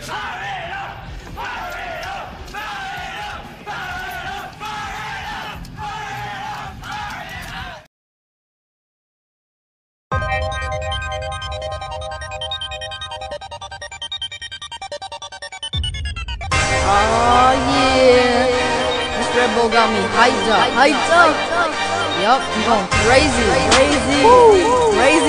Oh yeah, this Red Bull got me hyped up. Yup, I'm going crazy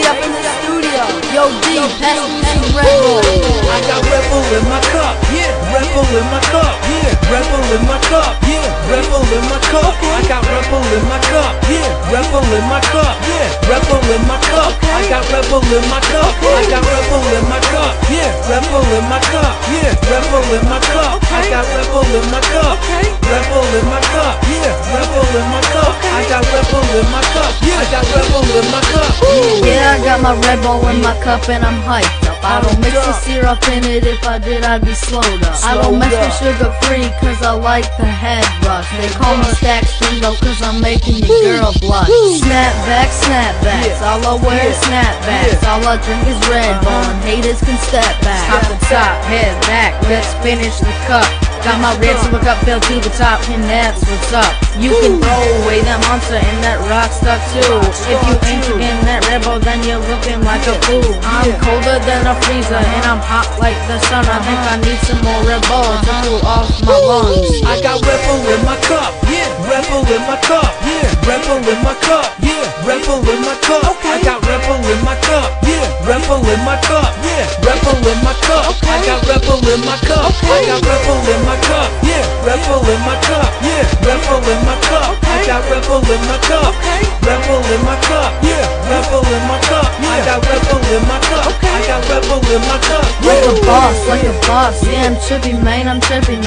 up in the studio. Yo D, pass me some Red Bull. I got Red Bull in my cup, yeah. Red Bull in my cup, yeah. Red Bull in my cup, yeah. Red Bull in my cup. I got Red Bull in my cup, yeah. Red Bull in my cup, yeah. Red Bull in my cup. I got Red Bull in my cup. I got Red Bull in my cup, yeah. Red Bull in my cup, yeah. Red Bull in my cup. I got Red Bull in my cup. Red Bull in my cup, yeah. Red Bull in my cup. I got Red Bull in my cup, yeah. I got Red Bull in my cup. Yeah, I got my Red Bull in my cup and I'm hyped up. I don't mix the syrup in it, if I did I'd be slowed up. I don't mess with sugar free cause I like the head rush. They call me Stack Stingo cause I'm making your girl blush. Snapbacks, all I wear is snapbacks. All I drink is Red Bull and haters can step back. Top to top, head back, let's finish the cup. Got my red silver cup filled to the top and that's what's up. You can throw away that monster and that rock stuff too. If you ain't drinking that Red Bull then you're looking like a fool. I'm colder than a freezer and I'm hot like the sun. I think I need some more Red Bull to cool off my lungs. I got Red Bull in my cup, yeah. Red Bull in my cup, yeah. Red Bull in my cup, yeah. Red Bull in my cup. I got Red Bull in my cup, yeah. Red Bull in my cup, yeah. Red Bull in my cup. I got Red Bull in my cup. I got Red Bull in my cup, yeah. Red Bull in my cup, yeah. Red Bull in my cup. I got Red Bull in my cup. Red Bull in my cup, yeah. Red Bull in my cup. I got Red Bull in my cup. I got Red Bull in my cup. Like a boss, yeah, I'm trippy, man, I'm drinking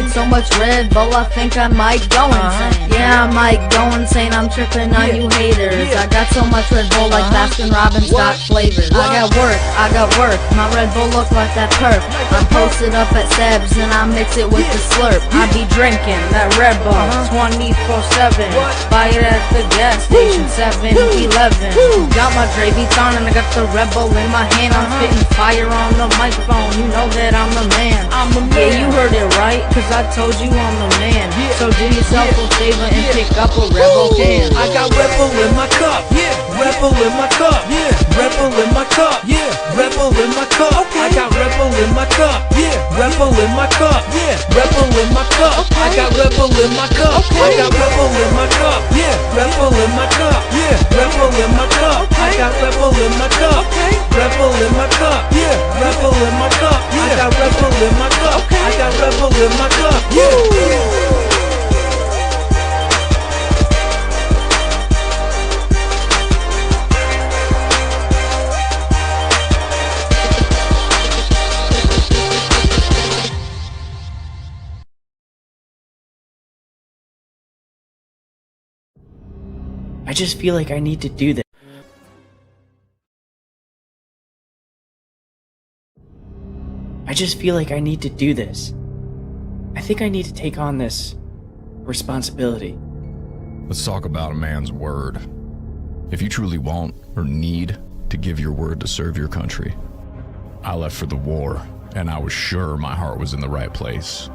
so much Red Bull, I think I might go insane. Yeah, I might go insane, I'm tripping on you haters. I got so much Red Bull like Baskin Robbins got flavors. I got work, my Red Bull look like that perp. I'm posted up at Seb's and I mix it with the slurp. I be drinking that Red Bull 24/7. Buy it at the gas station 7-Eleven. Got my Dre beats on and I got the Red Bull in my hand. I'm spitting fire on the microphone, you know that I'm the man. Yeah, you heard it right, cause I told you I'm the man. So do yourself a favor and pick up a Red Bull can. I got Red Bull in my cup, yeah. Red Bull in my cup, yeah. Red Bull in my cup, yeah. Red Bull in my cup. I got Red Bull in my cup, yeah. Red Bull in my cup, yeah. Red Bull in my cup. I got Red Bull in my cup. I got Red Bull in my cup, yeah. Red Bull in my cup, yeah. Red Bull in my cup. I got Red Bull in my cup. Red Bull in my cup, yeah. Red Bull in my cup. I got Red Bull in my cup. I got Red Bull in my cup, yeah. I just feel like I need to do this. I just feel like I need to do this. I think I need to take on this responsibility. Let's talk about a man's word. If you truly want or need to give your word to serve your country. I left for the war, and I was sure my heart was in the right place.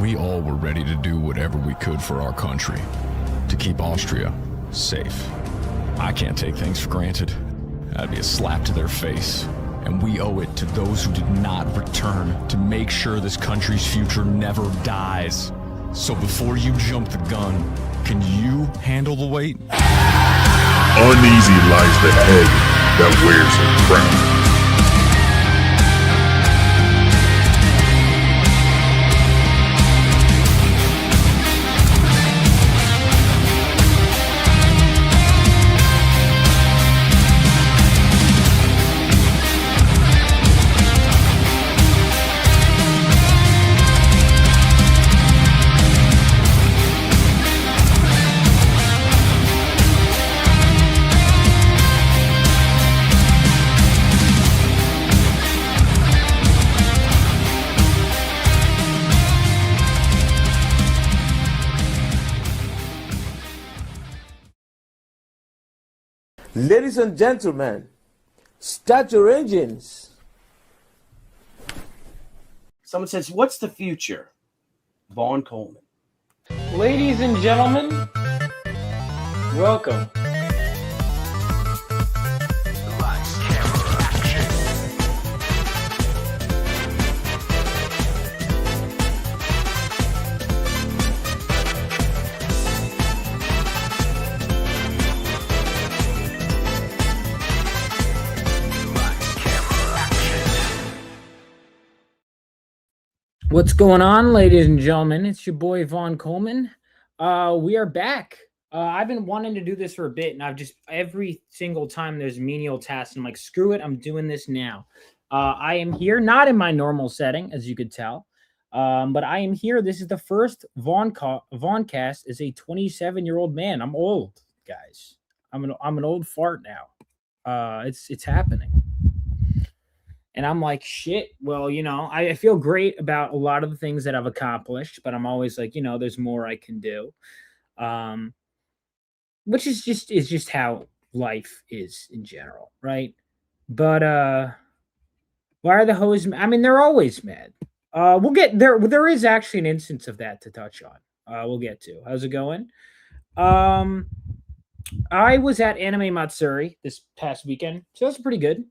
We all were ready to do whatever we could for our country, to keep Austria safe. I can't take things for granted. That'd be a slap to their face. And we owe it to those who did not return to make sure this country's future never dies. So before you jump the gun, can you handle the weight? Uneasy lies the egg that wears a crown. Ladies and gentlemen, start your engines. Someone says, what's the future? Vaughn Coleman. Ladies and gentlemen, welcome. What's going on, ladies and gentlemen? It's your boy Vaughn Coleman. We are back. I've been wanting to do this for a bit, and I've just every single time there's menial tasks, I'm like, screw it, I'm doing this now. I am here, not in my normal setting, as you could tell, but I am here. This is the first VAUGHNCAST as a 27-year-old man. I'm old, guys. I'm an old fart now. It's happening. And I'm like, shit, well, you know, I feel great about a lot of the things that I've accomplished, but I'm always like, you know, there's more I can do. Which is just how life is in general, right? But why are the hoes? I mean, they're always mad. We'll get there. There is actually an instance of that to touch on. We'll get to. How's it going? I was at Anime Matsuri this past weekend, so that's pretty good.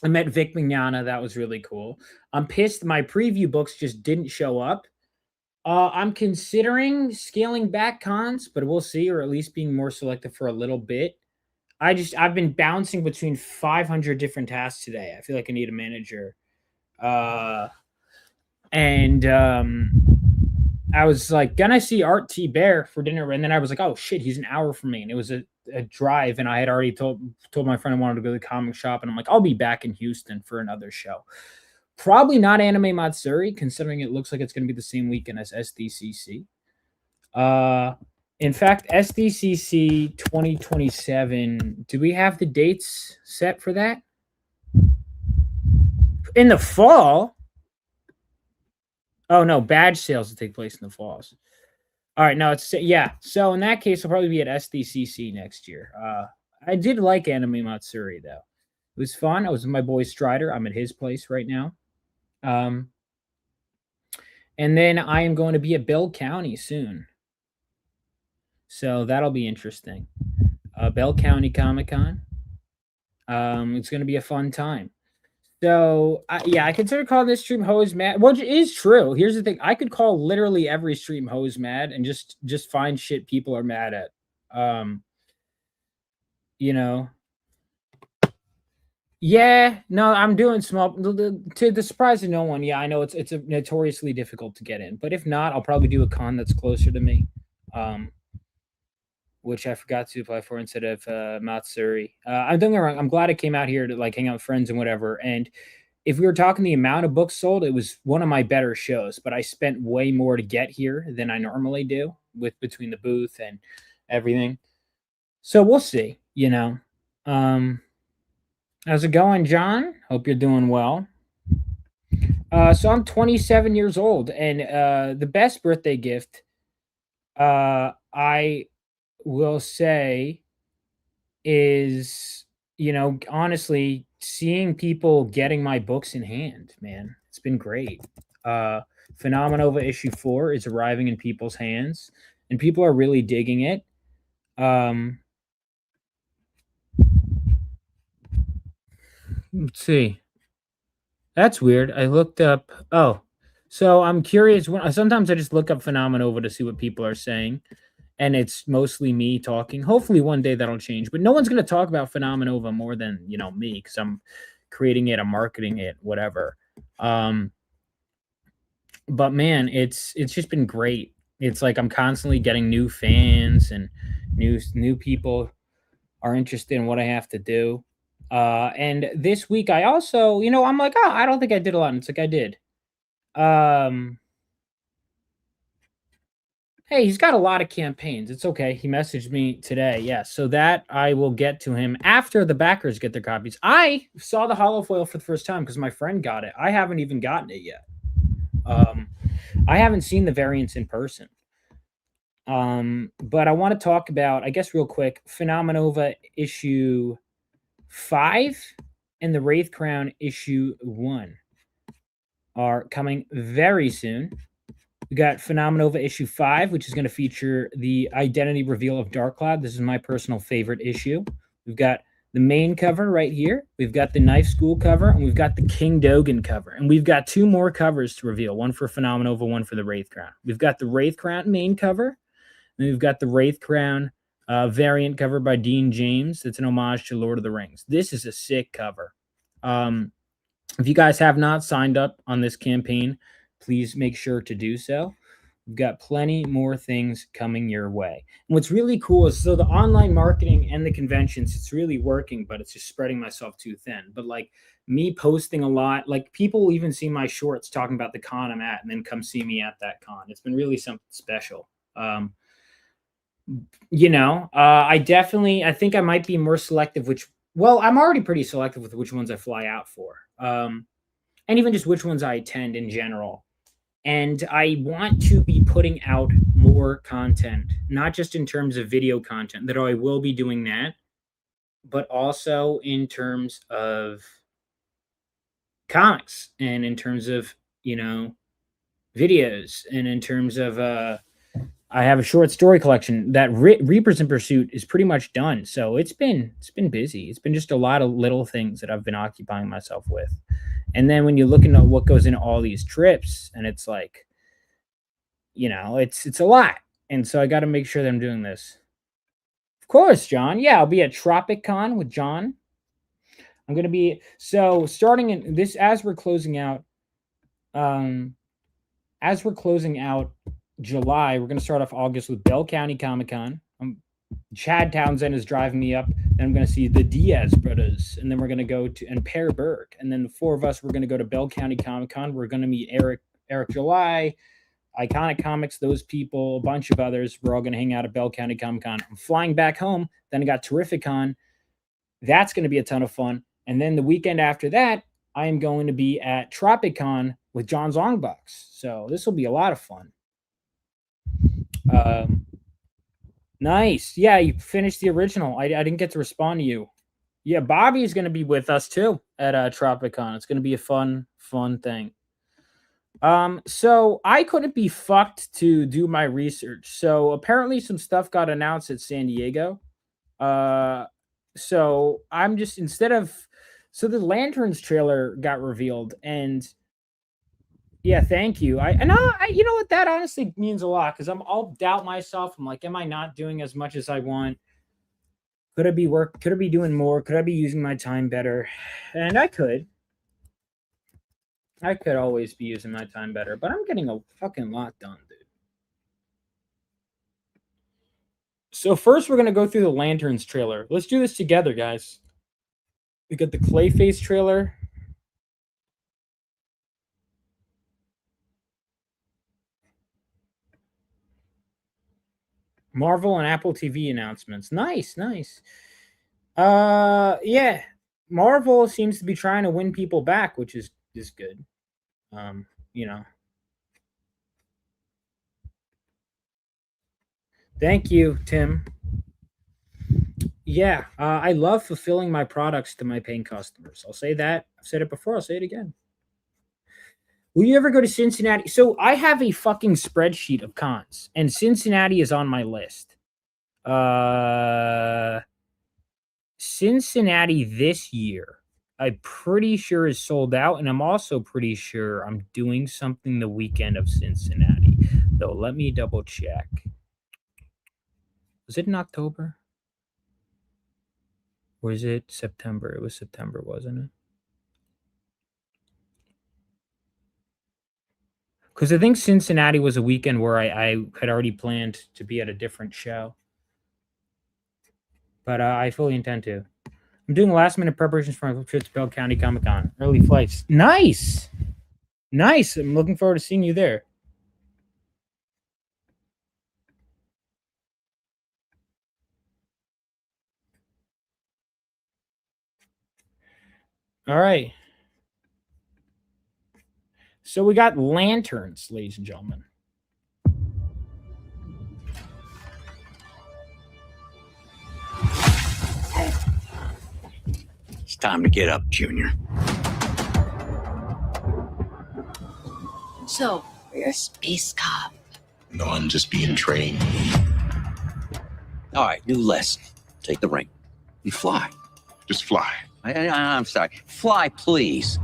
I met Vic Mignogna. That was really cool. I'm pissed my preview books just didn't show up. I'm considering scaling back cons, but we'll see, or at least being more selective for a little bit. I've been bouncing between 500 different tasks today. I feel like I need a manager. I was like, gonna see Art T. Bear for dinner, and then I was like, oh shit, he's an hour from me, and it was a drive, and I had already told my friend I wanted to go to the comic shop, and I'm like, I'll be back in Houston for another show. Probably not Anime Matsuri, considering it looks like it's going to be the same weekend as SDCC. In fact, SDCC 2027, do we have the dates set for that? In the fall? Oh, no, badge sales will take place in the falls. All right, no, it's yeah. So in that case, I'll probably be at SDCC next year. I did like Anime Matsuri though; it was fun. I was with my boy Strider. I'm at his place right now. And then I am going to be at Bell County soon, so that'll be interesting. Bell County Comic Con. It's going to be a fun time. So, yeah, I consider calling this stream hose mad, which is true. Here's the thing. I could call literally every stream hose mad and just find shit people are mad at. You know. Yeah, no, I'm doing small. To the surprise of no one, yeah, I know it's notoriously difficult to get in. But if not, I'll probably do a con that's closer to me. Which I forgot to apply for instead of Matsuri. I'm doing it wrong. I'm glad I came out here to like hang out with friends and whatever. And if we were talking the amount of books sold, it was one of my better shows. But I spent way more to get here than I normally do with between the booth and everything. So we'll see. You know, how's it going, John? Hope you're doing well. So I'm 27 years old, and the best birthday gift, I will say is, you know, honestly, seeing people getting my books in hand, man, it's been great. Phenomenova issue 4 is arriving in people's hands, and people are really digging it. Let's see. That's weird. I looked up. Oh, so I'm curious. Sometimes I just look up Phenomenova to see what people are saying. And it's mostly me talking. Hopefully one day that'll change. But no one's going to talk about Phenomenova more than, you know, me, because I'm creating it, I'm marketing it, whatever. But man, it's just been great. It's like I'm constantly getting new fans and new people are interested in what I have to do. And this week I also, you know, I'm like, oh, I don't think I did a lot. And it's like I did. Hey, he's got a lot of campaigns. It's okay. He messaged me today. Yeah, so that I will get to him after the backers get their copies. I saw the holofoil for the first time because my friend got it. I haven't even gotten it yet. I haven't seen the variants in person. But I want to talk about, I guess real quick, Phenomenova issue 5 and the Wraith Crown issue 1. are coming very soon. We got Phenomenova issue 5, which is going to feature the identity reveal of Dark Cloud. This is my personal favorite issue. We've got the main cover right here. We've got the Knife School cover, and we've got the King Dogan cover. And we've got 2 more covers to reveal, one for Phenomenova, one for the Wraith Crown. We've got the Wraith Crown main cover, and we've got the Wraith Crown variant cover by Dean James. It's an homage to Lord of the Rings. This is a sick cover. If you guys have not signed up on this campaign, please make sure to do so. We've got plenty more things coming your way. And what's really cool is, so the online marketing and the conventions, it's really working, but it's just spreading myself too thin. But like me posting a lot, like people will even see my shorts talking about the con I'm at and then come see me at that con. It's been really something special. You know, I think I might be more selective, I'm already pretty selective with which ones I fly out for. And even just which ones I attend in general. And I want to be putting out more content, not just in terms of video content, that I will be doing that, but also in terms of comics and in terms of, you know, videos and in terms of, I have a short story collection that Reapers in Pursuit is pretty much done. So it's been busy. It's been just a lot of little things that I've been occupying myself with. And then when you look into what goes into all these trips, and it's like, you know, it's a lot. And so I got to make sure that I'm doing this. Of course, John. Yeah, I'll be at TropicCon with John. I'm going to be, so starting in this, as we're closing out July, we're going to start off August with Bell County Comic-Con. Chad Townsend is driving me up. Then I'm going to see the Diaz brothers. And then we're going to go to, and Per Berg. And then the 4 of us, we're going to go to Bell County Comic-Con. We're going to meet Eric July, Iconic Comics, those people, a bunch of others. We're all going to hang out at Bell County Comic-Con. I'm flying back home. Then I got Terrificon. That's going to be a ton of fun. And then the weekend after that, I am going to be at TropicCon with John's Longbox. So this will be a lot of fun. Nice. Yeah, you finished the original. I didn't get to respond to you. Yeah, Bobby is going to be with us too at TropicCon. It's going to be a fun thing. So I couldn't be fucked to do my research. So apparently some stuff got announced at San Diego. So I'm just, so the Lanterns trailer got revealed, and yeah, thank you. I you know what, that honestly means a lot, because I'll doubt myself. I'm like, am I not doing as much as I want? Could I be doing more? Could I be using my time better? And I could always be using my time better, but I'm getting a fucking lot done, dude. So first we're going to go through the Lanterns trailer. Let's do this together, guys. We got the Clayface trailer. Marvel and Apple TV announcements. Nice. Yeah. Marvel seems to be trying to win people back, which is good. You know. Thank you, Tim. Yeah, I love fulfilling my products to my paying customers. I'll say that. I've said it before. I'll say it again. Will you ever go to Cincinnati? So I have a fucking spreadsheet of cons, and Cincinnati is on my list. Cincinnati this year, I'm pretty sure is sold out, and I'm also pretty sure I'm doing something the weekend of Cincinnati. Though, let me double check. Was it in October? Or is it September? It was September, wasn't it? Because I think Cincinnati was a weekend where I had already planned to be at a different show. But I fully intend to. I'm doing last-minute preparations for my trip to Bell County Comic-Con. Early flights. Nice! Nice! I'm looking forward to seeing you there. All right. So we got Lanterns, ladies and gentlemen. It's time to get up, Junior. So, you're a space cop. No, I'm just being trained. All right, new lesson. Take the ring. You fly. Just fly. I'm sorry. Fly, please.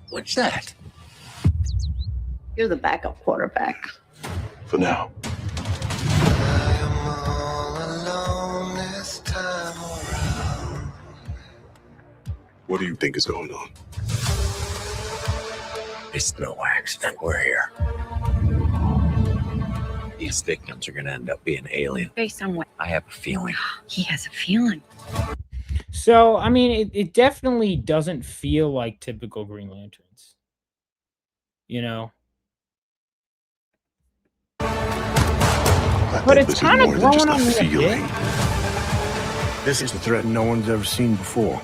What's that? You're the backup quarterback. For now. What do you think is going on? It's no accident we're here. These victims are going to end up being alien. Based on what? I have a feeling. He has a feeling. So, I mean, it definitely doesn't feel like typical Green Lanterns. You know? But it's kind of growing on me a bit. This is a threat no one's ever seen before.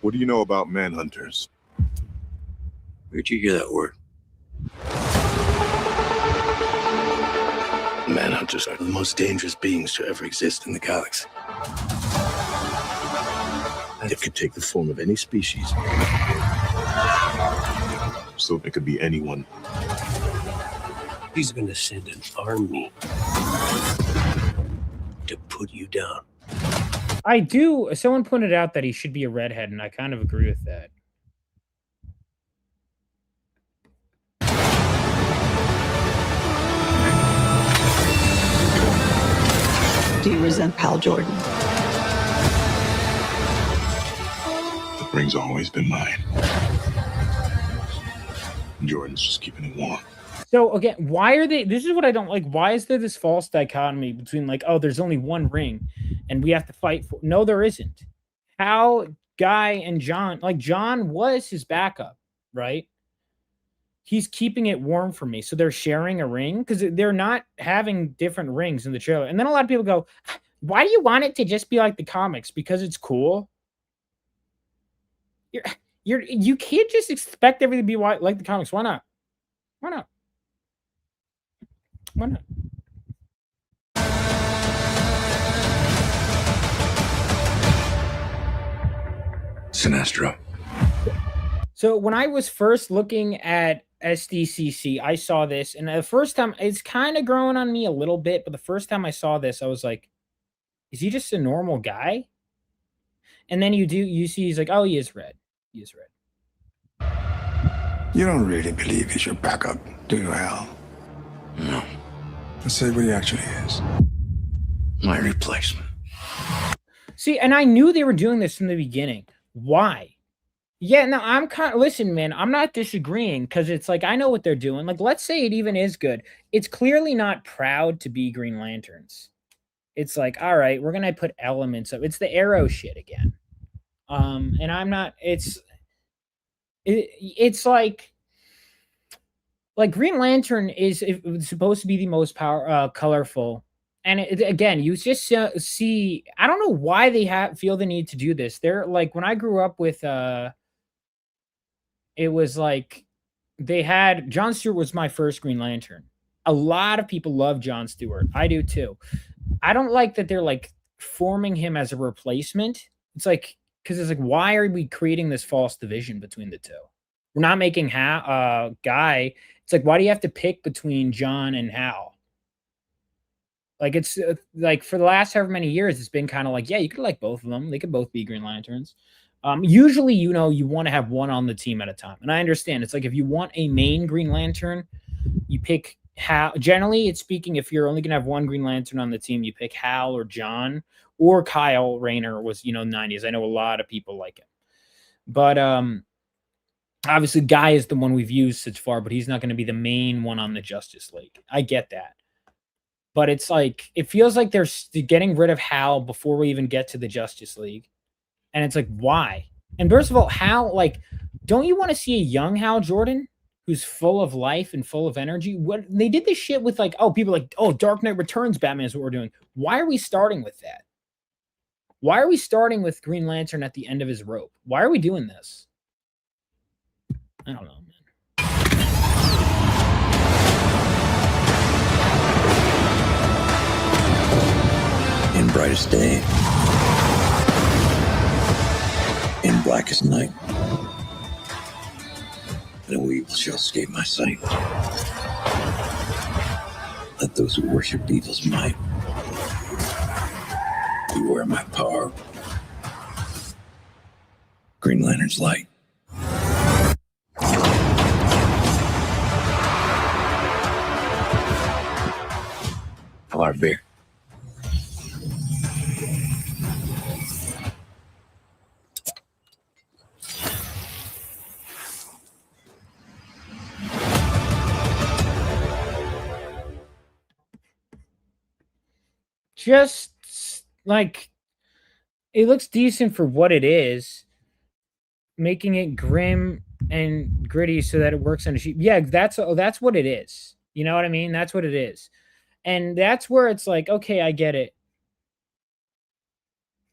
What do you know about manhunters? Where'd you hear that word? Manhunters are the most dangerous beings to ever exist in the galaxy. They could take the form of any species. So it could be anyone. He's gonna send an army to put you down. I do. Someone pointed out that he should be a redhead, and I kind of agree with that. Do you resent Hal Jordan? The ring's always been mine. Jordan's just keeping it warm. So again, why are they? This is what I don't like. Why is there this false dichotomy between like, oh, there's only one ring, and we have to fight for? No, there isn't. Hal, Guy, and John. Like John was his backup, right? He's keeping it warm for me. So they're sharing a ring because they're not having different rings in the trailer. And then a lot of people go, "Why do you want it to just be like the comics? Because it's cool." You can't just expect everything to be like the comics. Why not? Why not? Why not? Sinestro. So when I was first looking at SDCC, I saw this, and the first time it's kind of growing on me a little bit, but the first time I saw this, I was like, is he just a normal guy? And then you see he's like, oh, he is red. He is red. You don't really believe he's your backup, do you, Hal? No. Let's say what he actually is. My replacement. See, and I knew they were doing this from the beginning. Why? Yeah, no, I'm kind of, listen, man, I'm not disagreeing because it's like, I know what they're doing. Like, let's say it even is good. It's clearly not proud to be Green Lanterns. It's like, all right, we're going to put elements of, it's the Arrow shit again. And I'm not, it's like Green Lantern is supposed to be the most colorful. And again, you just see, I don't know why they feel the need to do this. They're like, when I grew up with, it was like they had, John Stewart was my first Green Lantern. A lot of people love John Stewart. I do too. I don't like that they're like forming him as a replacement. It's like, because it's like, why are we creating this false division between the two? We're not making Guy. It's like, why do you have to pick between John and Hal? Like, it's like for the last however many years, it's been kind of like, yeah, you could like both of them. They could both be Green Lanterns. Usually, you know, you want to have one on the team at a time. And I understand. It's like if you want a main Green Lantern, you pick Hal. Generally, it's speaking, if you're only going to have one Green Lantern on the team, you pick Hal or John or Kyle Rayner was, 90s. I know a lot of people like it. But obviously, Guy is the one we've used so far, but he's not going to be the main one on the Justice League. I get that. But it's like, it feels like they're getting rid of Hal before we even get to the Justice League. And it's like, why? And first of all, Hal, like, don't you want to see a young Hal Jordan who's full of life and full of energy? What they did this shit with, like, oh, people like, oh, Dark Knight Returns Batman is what we're doing. Why are we starting with that? Why are we starting with Green Lantern at the end of his rope? Why are we doing this? I don't know, man. brightest day and blackest night. No evil shall escape my sight. Let those who worship evil's might beware my power. Green Lantern's light. Polar bear. Just like it looks decent for what it is, making it grim and gritty so that it works on a sheet. Yeah, that's what it is. You know what I mean? That's what it is. And that's where it's like, okay, I get it.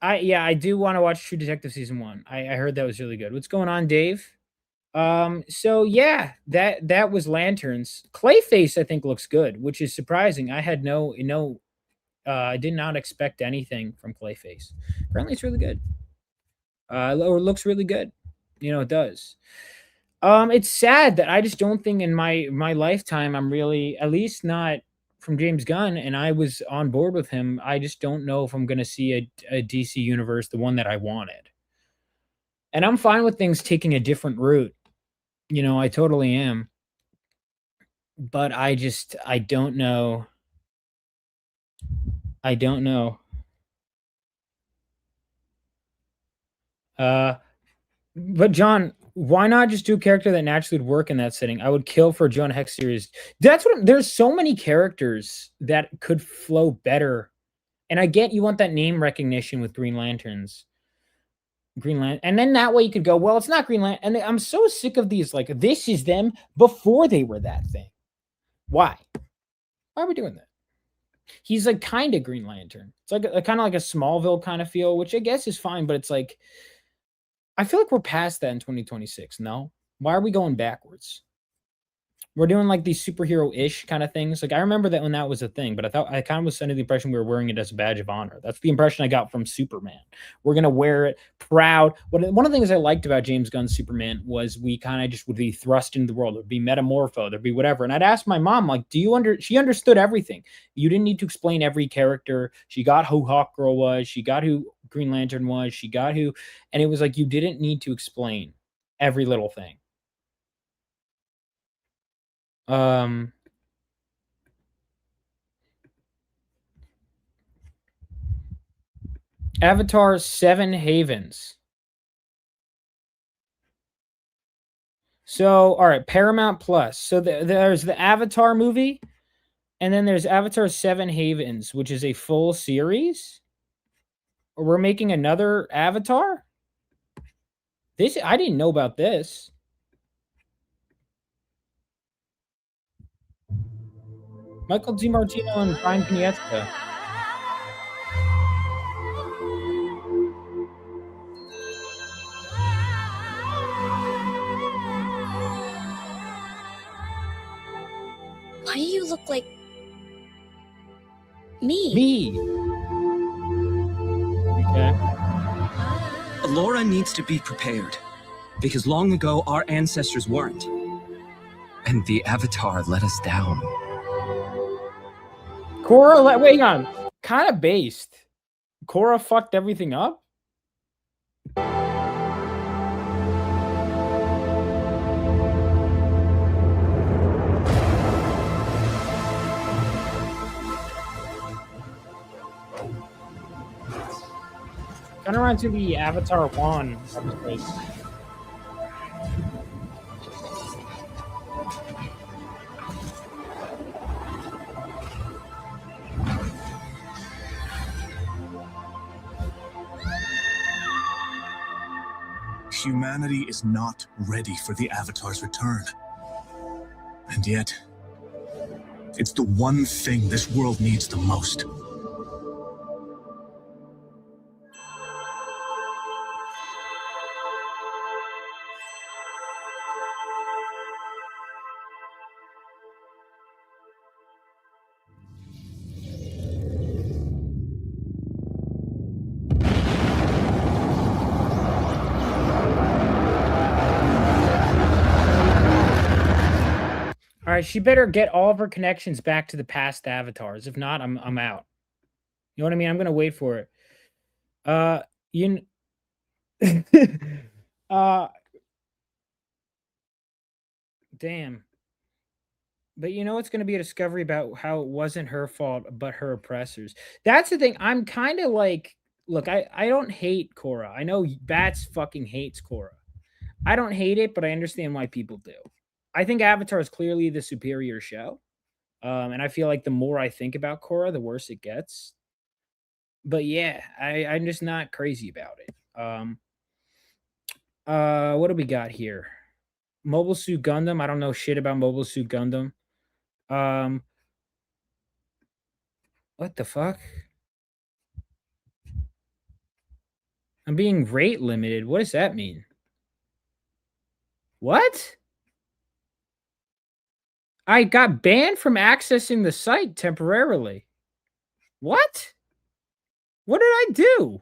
I do want to watch True Detective season 1. I heard that was really good. What's going on, Dave? So yeah, that was Lanterns. Clayface I think looks good, which is surprising. I had I did not expect anything from Clayface. Apparently it's really good. Or looks really good. You know, it does. It's sad that I just don't think in my lifetime I'm really, at least not from James Gunn, and I was on board with him. I just don't know if I'm going to see a DC universe, the one that I wanted. And I'm fine with things taking a different route. You know, I totally am. But I don't know. I don't know. But John, why not just do a character that naturally would work in that setting? I would kill for a Jonah Hex series. There's so many characters that could flow better. And I get you want that name recognition with Green Lanterns. And then that way you could go, well, it's not Green Lantern. And I'm so sick of these, like, this is them before they were that thing. Why? Why are we doing that? He's like kind of Green Lantern. It's like kind of like a Smallville kind of feel, which I guess is fine, but it's like, I feel like we're past that in 2026. No? Why are we going backwards? We're doing like these superhero-ish kind of things. Like I remember that when that was a thing, but I kind of was under the impression we were wearing it as a badge of honor. That's the impression I got from Superman. We're going to wear it proud. One of the things I liked about James Gunn's Superman was we kind of just would be thrust into the world. There'd be metamorpho. There'd be whatever. And I'd ask my mom, like, she understood everything. You didn't need to explain every character. She got who Hawkgirl was. She got who Green Lantern was. She got who, and it was like, you didn't need to explain every little thing. Avatar 7 Havens. So, all right, Paramount Plus. So there's the Avatar movie, and then there's Avatar 7 Havens, which is a full series. We're making another Avatar? I didn't know about this. Michael DiMartino and Brian Piñeta. Why do you look like me? Me. Okay. Laura needs to be prepared, because long ago our ancestors weren't. And the Avatar let us down. Korra, wait on. Kind of based. Korra fucked everything up? Kind of reminds me of the Avatar 1 episode. Humanity is not ready for the Avatar's return. And yet, it's the one thing this world needs the most. right, she better get all of her connections back to the past avatars. If not, I'm out. You know what I mean? I'm gonna wait for it. You damn. But you know it's going to be a discovery about how it wasn't her fault, but her oppressors. That's the thing. I'm kind of like, look, I don't hate Korra. I know Bats fucking hates Korra. I don't hate it, but I understand why people do. I think Avatar is clearly the superior show. And I feel like the more I think about Korra, the worse it gets. But yeah, I'm just not crazy about it. What do we got here? Mobile Suit Gundam. I don't know shit about Mobile Suit Gundam. What the fuck? I'm being rate limited. What does that mean? What? I got banned from accessing the site temporarily. What? What did I do?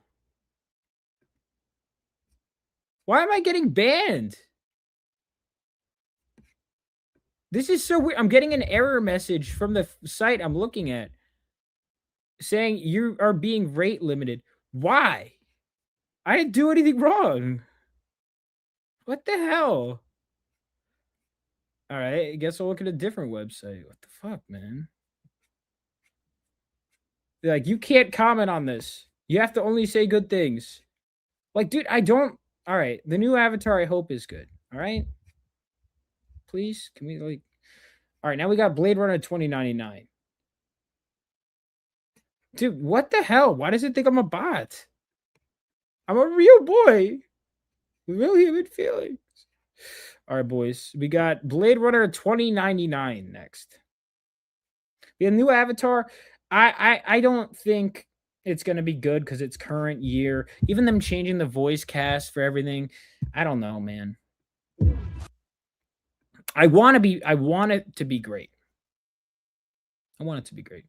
Why am I getting banned? This is so weird. I'm getting an error message from the site I'm looking at saying you are being rate limited. Why? I didn't do anything wrong. What the hell? All right, I guess I'll look at a different website. What the fuck, man? They're like, you can't comment on this. You have to only say good things. Like, dude, I don't. All right, the new Avatar I hope is good. All right? Please, can we like... All right, now we got Blade Runner 2099. Dude, what the hell? Why does it think I'm a bot? I'm a real boy with real human feelings. All right, boys. We got Blade Runner 2099 next. We have new Avatar. I don't think it's going to be good because it's current year. Even them changing the voice cast for everything. I don't know, man. I want it to be great. I want it to be great.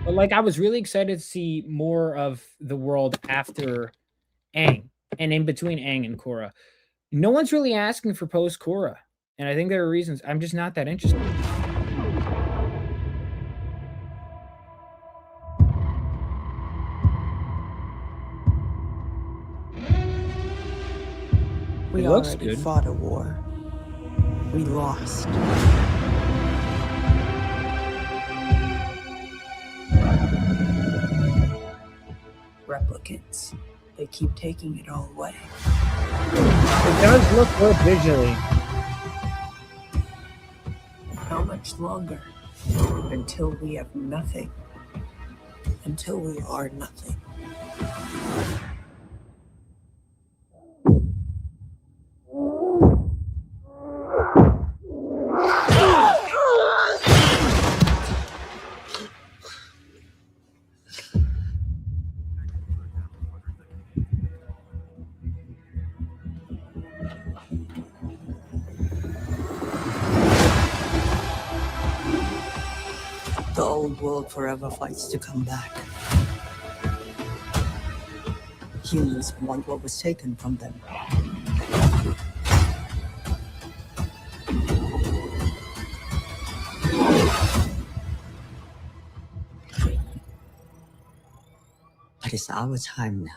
But like, I was really excited to see more of the world after Aang and in between Aang and Korra. No one's really asking for post Korra, and I think there are reasons. I'm just not that interested. We already fought a war. We lost. Replicants. They keep taking it all away. It does look good visually. How much longer? Until we have nothing. Until we are nothing. The old world forever fights to come back. Humans want what was taken from them. But it's our time now.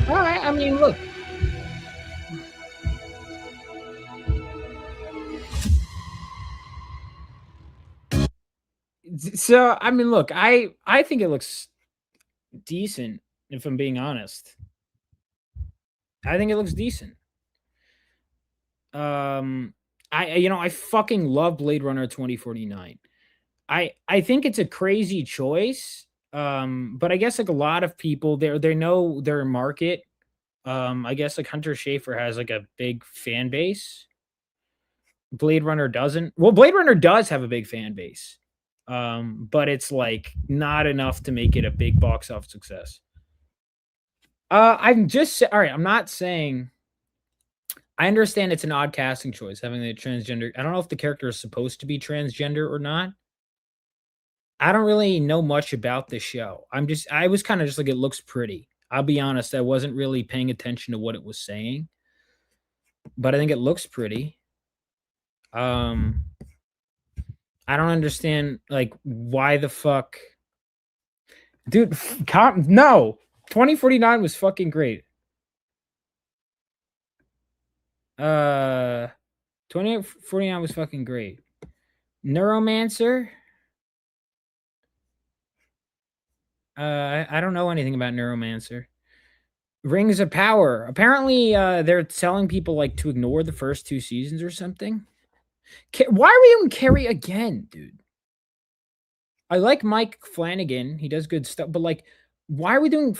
All right, I mean, look. So, I mean, look, I think it looks decent, if I'm being honest. I think it looks decent. I fucking love Blade Runner 2049. I think it's a crazy choice. But I guess like a lot of people they know their market. I guess like Hunter Schafer has like a big fan base. Blade Runner doesn't. Well, Blade Runner does have a big fan base. But it's like not enough to make it a big box office success. I'm just all right. I'm not saying. I understand it's an odd casting choice having a transgender. I don't know if the character is supposed to be transgender or not. I don't really know much about the show. I was kind of just like, it looks pretty. I'll be honest, I wasn't really paying attention to what it was saying, but I think it looks pretty. I don't understand, like, why the fuck, dude. No, 2049 was fucking great. 2049 was fucking great. Neuromancer. I don't know anything about Neuromancer. Rings of Power. Apparently, they're telling people like to ignore the first 2 seasons or something. Why are we doing Carrie again, dude? I like Mike Flanagan. He does good stuff, but like, why are we doing?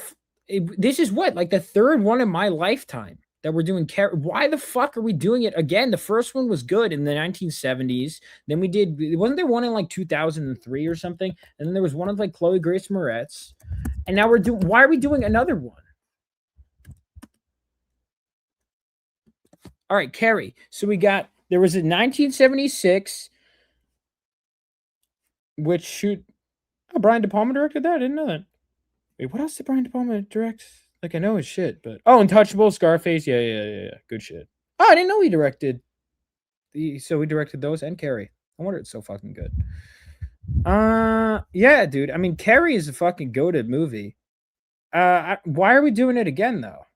This is what, like, the 3rd one in my lifetime that we're doing Carrie. Why the fuck are we doing it again? The first one was good in the 1970s. Then we did. Wasn't there one in like 2003 or something? And then there was one with like Chloe Grace Moretz. And now we're doing. Why are we doing another one? All right, Carrie. So we got, there was a 1976, which Brian De Palma directed that? I didn't know that. Wait, what else did Brian De Palma direct? Like, I know his shit, but Untouchable, Scarface, yeah, good shit. Oh, I didn't know he directed. So he directed those and Carrie. I wonder it's so fucking good. Yeah, dude. I mean, Carrie is a fucking goated movie. Why are we doing it again though?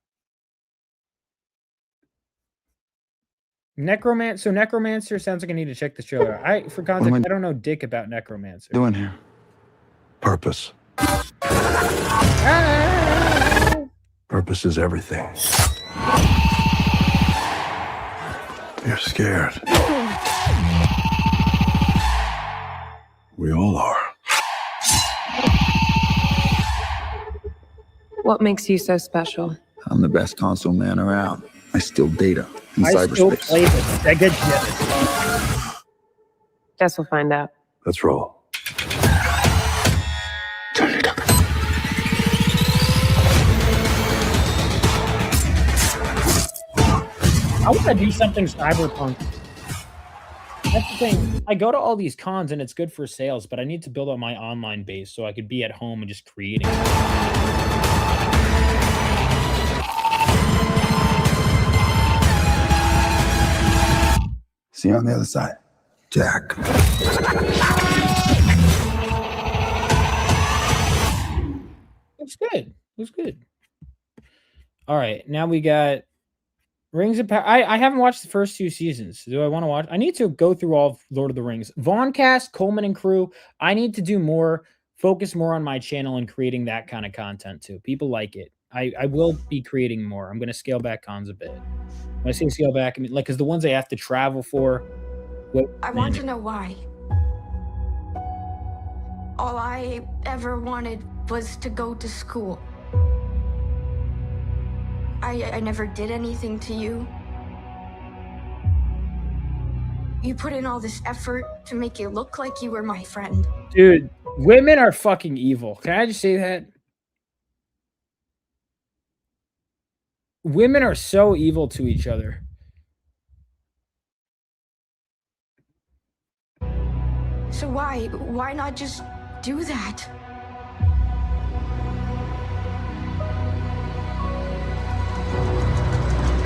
Necromancer sounds like I need to check the trailer. For context, I don't know dick about Necromancer. Doing here? Purpose. Purpose is everything. You're scared. We all are. What makes you so special? I'm the best console man around. I steal data in cyberspace. Still play this. I get jealous. Guess we'll find out. Let's roll. I want to do something cyberpunk. That's the thing. I go to all these cons and it's good for sales, but I need to build up my online base so I could be at home and just creating. See you on the other side, Jack. It's good. It was good. All right, now we got Rings of Power. I haven't watched the first 2 seasons. Do I want to watch? I need to go through all of Lord of the Rings. VAUGHNCAST, Coleman and crew. I need to do more, focus more on my channel and creating that kind of content too. People like it. I will be creating more. I'm going to scale back cons a bit. When I say scale back, I mean, like, because the ones I have to travel for. I want to know why. All I ever wanted was to go to school. I never did anything to you. You put in all this effort to make it look like you were my friend. Dude, women are fucking evil. Can I just say that? Women are so evil to each other. So why not just do that?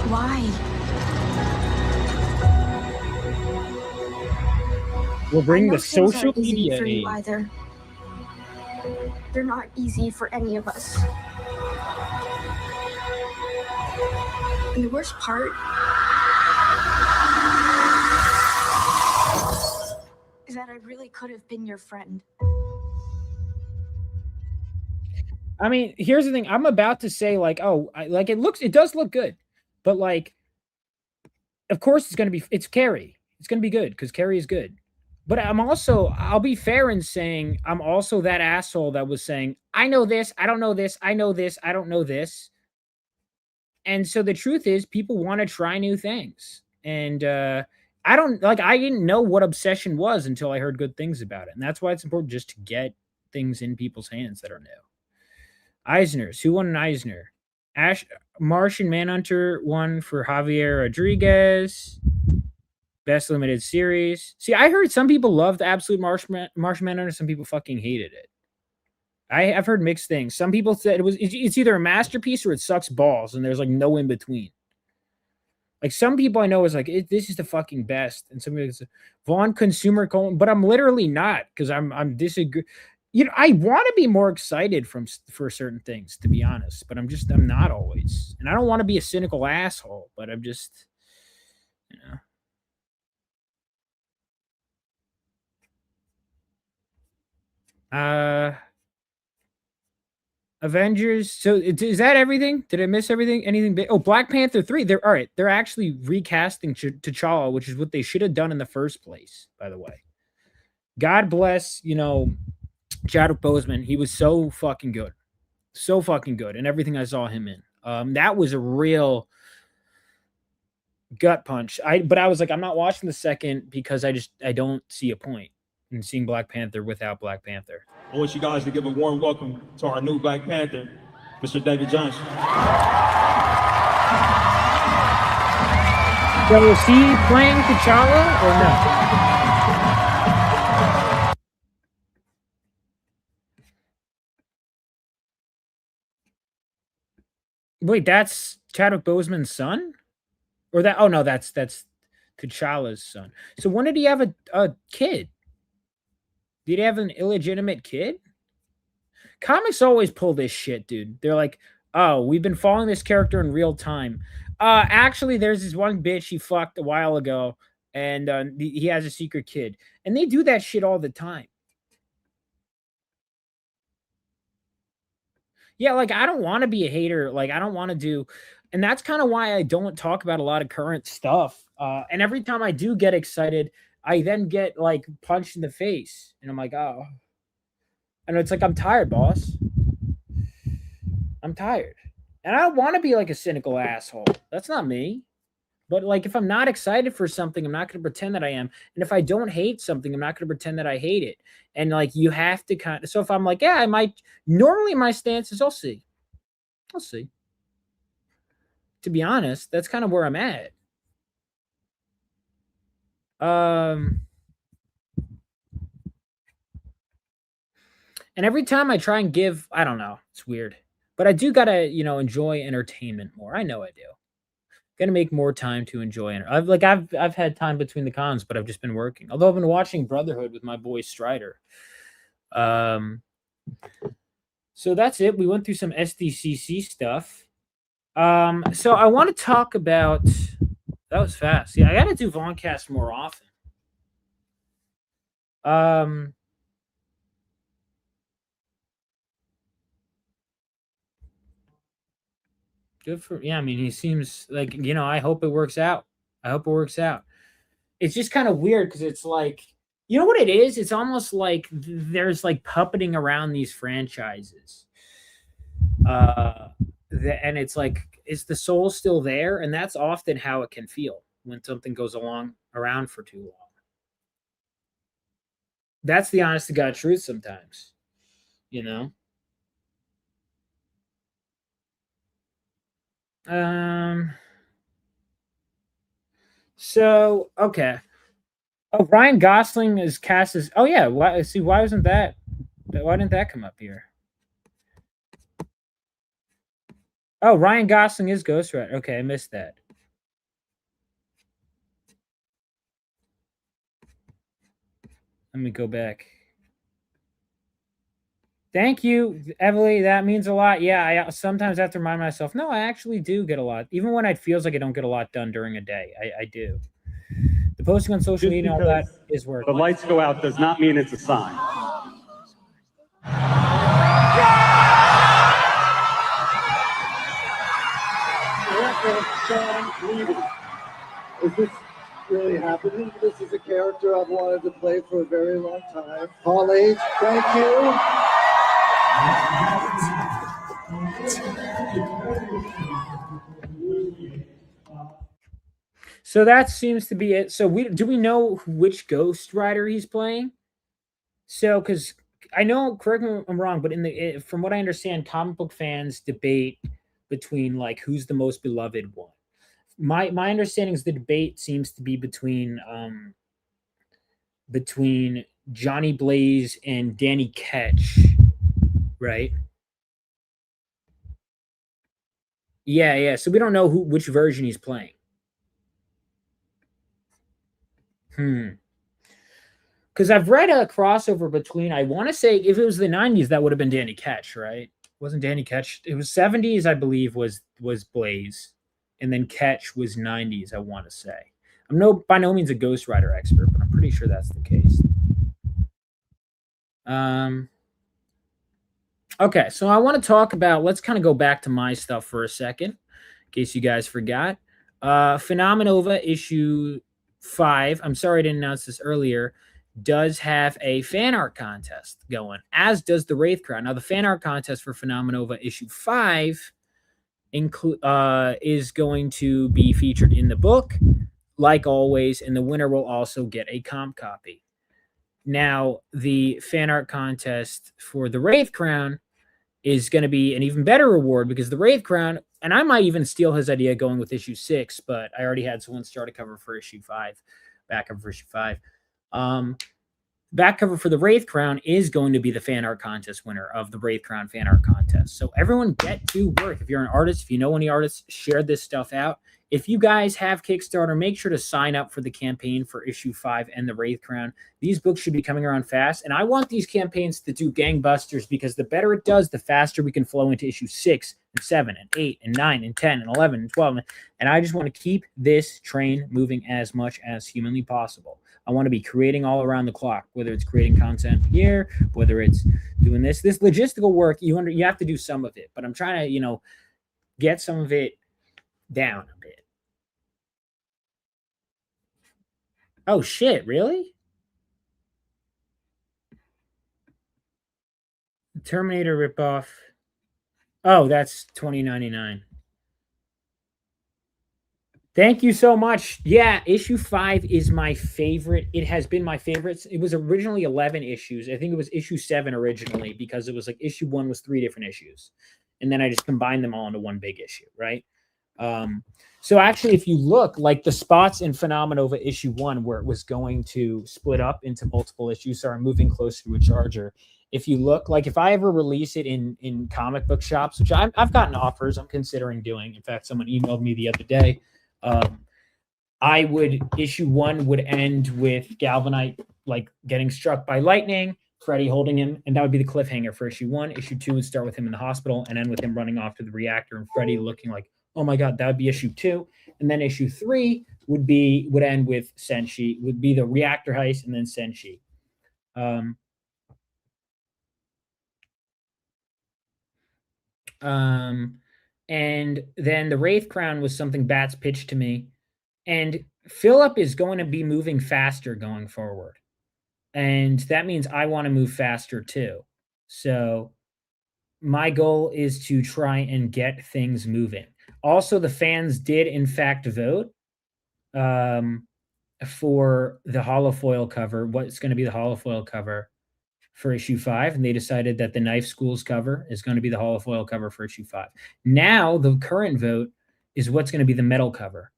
Why? We'll bring the I know things social aren't easy media for you age. either. They're not easy for any of us. And the worst part is that I really could have been your friend. I mean, here's the thing. I'm about to say, like, it does look good, but like, of course it's Carrie. It's going to be good because Carrie is good. But I'll be fair in saying I'm also that asshole that was saying, I know this, I don't know this, I know this, I don't know this. And so the truth is people want to try new things. And I didn't know what obsession was until I heard good things about it. And that's why it's important just to get things in people's hands that are new. Eisners. Who won an Eisner? Martian Manhunter won for Javier Rodriguez. Best limited series. See, I heard some people loved Absolute Martian Manhunter. Some people fucking hated it. I've heard mixed things. Some people said it's either a masterpiece or it sucks balls, and there's like no in between. Like some people I know is like this is the fucking best, and somebody says Vaughn consumer colon, but I'm literally not because I'm disagree. You know, I want to be more excited for certain things, to be honest, but I'm not always, and I don't want to be a cynical asshole, but I'm just, you know. Avengers. So is that everything? Did I miss everything? Anything big? Oh, Black Panther 3. They're all right. They're actually recasting T'Challa, which is what they should have done in the first place, by the way. God bless, Chadwick Boseman. He was so fucking good. So fucking good. And everything I saw him in. That was a real gut punch. But I was like, I'm not watching the second because I don't see a point in seeing Black Panther without Black Panther. I want you guys to give a warm welcome to our new Black Panther, Mr. David Johnson. So is he playing T'Challa or no? Wait, that's Chadwick Boseman's son? Or that? Oh no, that's T'Challa's son. So when did he have a kid? Did he have an illegitimate kid? Comics always pull this shit, dude. They're like, oh, we've been following this character in real time. Actually, there's this one bitch he fucked a while ago, and he has a secret kid. And they do that shit all the time. Yeah, like, I don't want to be a hater. Like, I don't want to do... And that's kind of why I don't talk about a lot of current stuff. And every time I do get excited... I then get like punched in the face and I'm like, oh, and it's like, I'm tired, boss. I'm tired. And I don't want to be like a cynical asshole. That's not me. But like, if I'm not excited for something, I'm not going to pretend that I am. And if I don't hate something, I'm not going to pretend that I hate it. And like, you have to kind of, so if I'm like, yeah, I might, normally my stance is, I'll see. To be honest, that's kind of where I'm at. And every time I try and give, I don't know, it's weird, but I do gotta, enjoy entertainment more. I know I do. Gotta make more time to enjoy it. I've had time between the cons, but I've just been working. Although I've been watching Brotherhood with my boy Strider. So that's it. We went through some SDCC stuff. So I want to talk about. That was fast. Yeah, I got to do VAUGHNCAST more often. Good for, yeah, I mean, he seems like, I hope it works out. It's just kind of weird because it's like, you know what it is? It's almost like there's like puppeting around these franchises. And it's like, is the soul still there? And that's often how it can feel when something goes around for too long. That's the honest to God truth sometimes, So, okay. Oh, Ryan Gosling is cast as, oh yeah, why didn't that come up here? Oh, Ryan Gosling is Ghost Rider. Okay, I missed that. Let me go back. Thank you, Emily. That means a lot. Yeah, I sometimes have to remind myself, no, I actually do get a lot. Even when it feels like I don't get a lot done during a day, I do. The posting on social media and all that is work. The lights go out does not mean it's a sign. Is this really happening? This is a character I've wanted to play for a very long time. Paul H., thank you. So that seems to be it. So do we know which Ghost Rider he's playing? So, because I know, correct me if I'm wrong, but from what I understand, comic book fans debate between like who's the most beloved one. My understanding is the debate seems to be between Johnny Blaze and Danny Ketch, right? Yeah, yeah. So we don't know which version he's playing. Because I've read a crossover between, I want to say, if it was the 90s, that would have been Danny Ketch, right? Wasn't Danny Ketch? It was 70s, I believe, was Blaze. And then Ketch was 90s, I want to say. I'm by no means a Ghost Rider expert, but I'm pretty sure that's the case. Okay, so I want to talk about, let's kind of go back to my stuff for a second, in case you guys forgot. Phenomenova issue 5, I'm sorry I didn't announce this earlier, does have a fan art contest going, as does the Wraith Crown. Now, the fan art contest for Phenomenova issue 5 is going to be featured in the book, like always, and the winner will also get a comp copy. Now, the fan art contest for the Wraith Crown is going to be an even better reward, because the Wraith Crown, and I might even steal his idea going with issue 6, but I already had someone start a cover for issue 5, back cover for issue 5. Back cover for the Wraith Crown is going to be the fan art contest winner of the Wraith Crown fan art contest. So everyone get to work. If you're an artist, if you know any artists, share this stuff out. If you guys have Kickstarter, make sure to sign up for the campaign for issue 5 and the Wraith Crown. These books should be coming around fast, and I want these campaigns to do gangbusters, because the better it does, the faster we can flow into issue 6 and 7 and 8 and 9 and 10 and 11 and 12. And I just want to keep this train moving as much as humanly possible. I want to be creating all around the clock, whether it's creating content here, whether it's doing this logistical work. You have to do some of it, but I'm trying to, get some of it down a bit. Oh shit, really? Terminator ripoff. Oh, that's $20.99. Thank you so much. Yeah, issue 5 is my favorite. It has been my favorite. It was originally 11 issues. I think it was issue 7 originally, because it was like issue 1 was 3 different issues. And then I just combined them all into one big issue, right? So actually, if you look, like the spots in Phenomenova issue 1 where it was going to split up into multiple issues, so I'm moving closer to a charger. If you look, like if I ever release it in comic book shops, which I've gotten offers, I'm considering doing. In fact, someone emailed me the other day. I would, issue 1 would end with Galvanite like getting struck by lightning, Freddy holding him, and that would be the cliffhanger for issue 1. Issue 2 would start with him in the hospital and end with him running off to the reactor and Freddy looking like, oh my god, that would be issue 2. And then issue 3 would end with Senshi, would be the reactor heist, and then Senshi. And then the Wraith Crown was something Bats pitched to me. And Philip is going to be moving faster going forward. And that means I want to move faster too. So my goal is to try and get things moving. Also, the fans did, in fact, vote for the holofoil cover, what's going to be the holofoil cover for issue 5, and they decided that the Knife Schools cover is going to be the holofoil cover for issue 5. Now, the current vote is what's going to be the metal cover.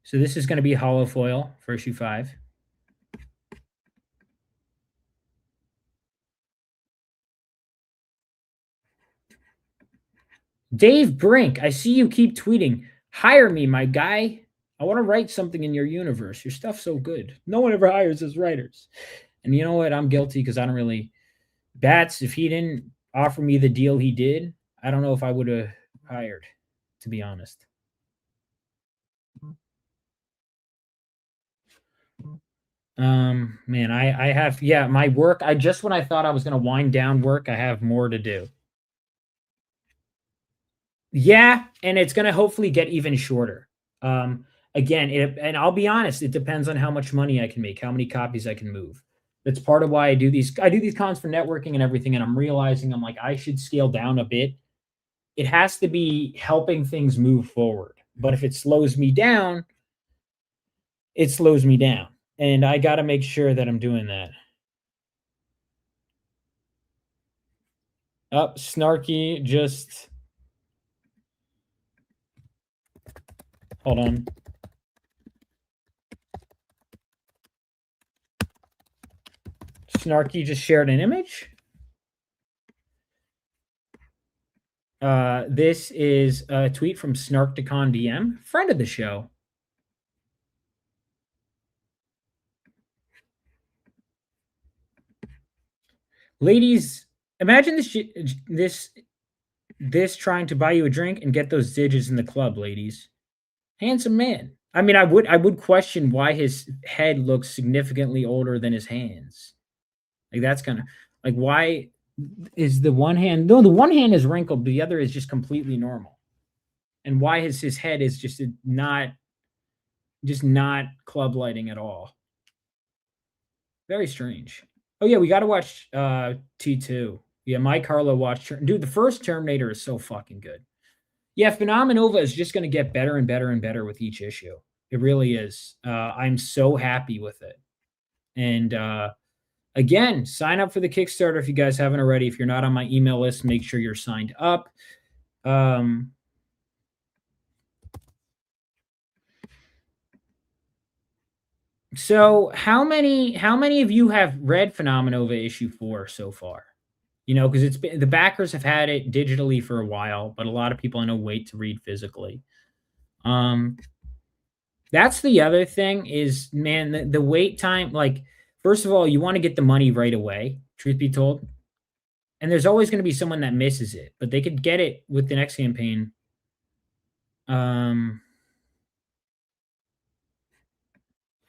So this is going to be holofoil for issue 5. Dave Brink, I see you keep tweeting. Hire me, my guy. I want to write something in your universe. Your stuff's so good. No one ever hires us writers. And you know what? I'm guilty because I don't really... Bats, if he didn't offer me the deal he did, I don't know if I would have hired, to be honest. Man, I have... Yeah, my work... when I thought I was going to wind down work, I have more to do. Yeah, and it's going to hopefully get even shorter. Again, and I'll be honest, it depends on how much money I can make, how many copies I can move. That's part of why I do these. I do these cons for networking and everything, and I'm realizing I'm like, I should scale down a bit. It has to be helping things move forward. But if it slows me down, it slows me down. And I got to make sure that I'm doing that. Oh, Snarky just... Hold on. Snarky just shared an image. This is a tweet from Snarkticon DM, friend of the show. Ladies, imagine this trying to buy you a drink and get those digits in the club, ladies. Handsome man. I mean, I would question why his head looks significantly older than his hands. Like, that's kind of like, why is the one hand? No, the one hand is wrinkled, but the other is just completely normal. And why is his head is just not club lighting at all? Very strange. Oh yeah, we got to watch T2. Yeah, Mike Harlow watched. Dude, the first Terminator is so fucking good. Yeah, Phenomenova is just going to get better and better and better with each issue. It really is. I'm so happy with it. And again, sign up for the Kickstarter if you guys haven't already. If you're not on my email list, make sure you're signed up. So how many of you have read Phenomenova issue 4 so far? You know, because the backers have had it digitally for a while, but a lot of people I know wait to read physically. That's the other thing is, man, the wait time. Like, first of all, you want to get the money right away, truth be told. And there's always going to be someone that misses it, but they could get it with the next campaign.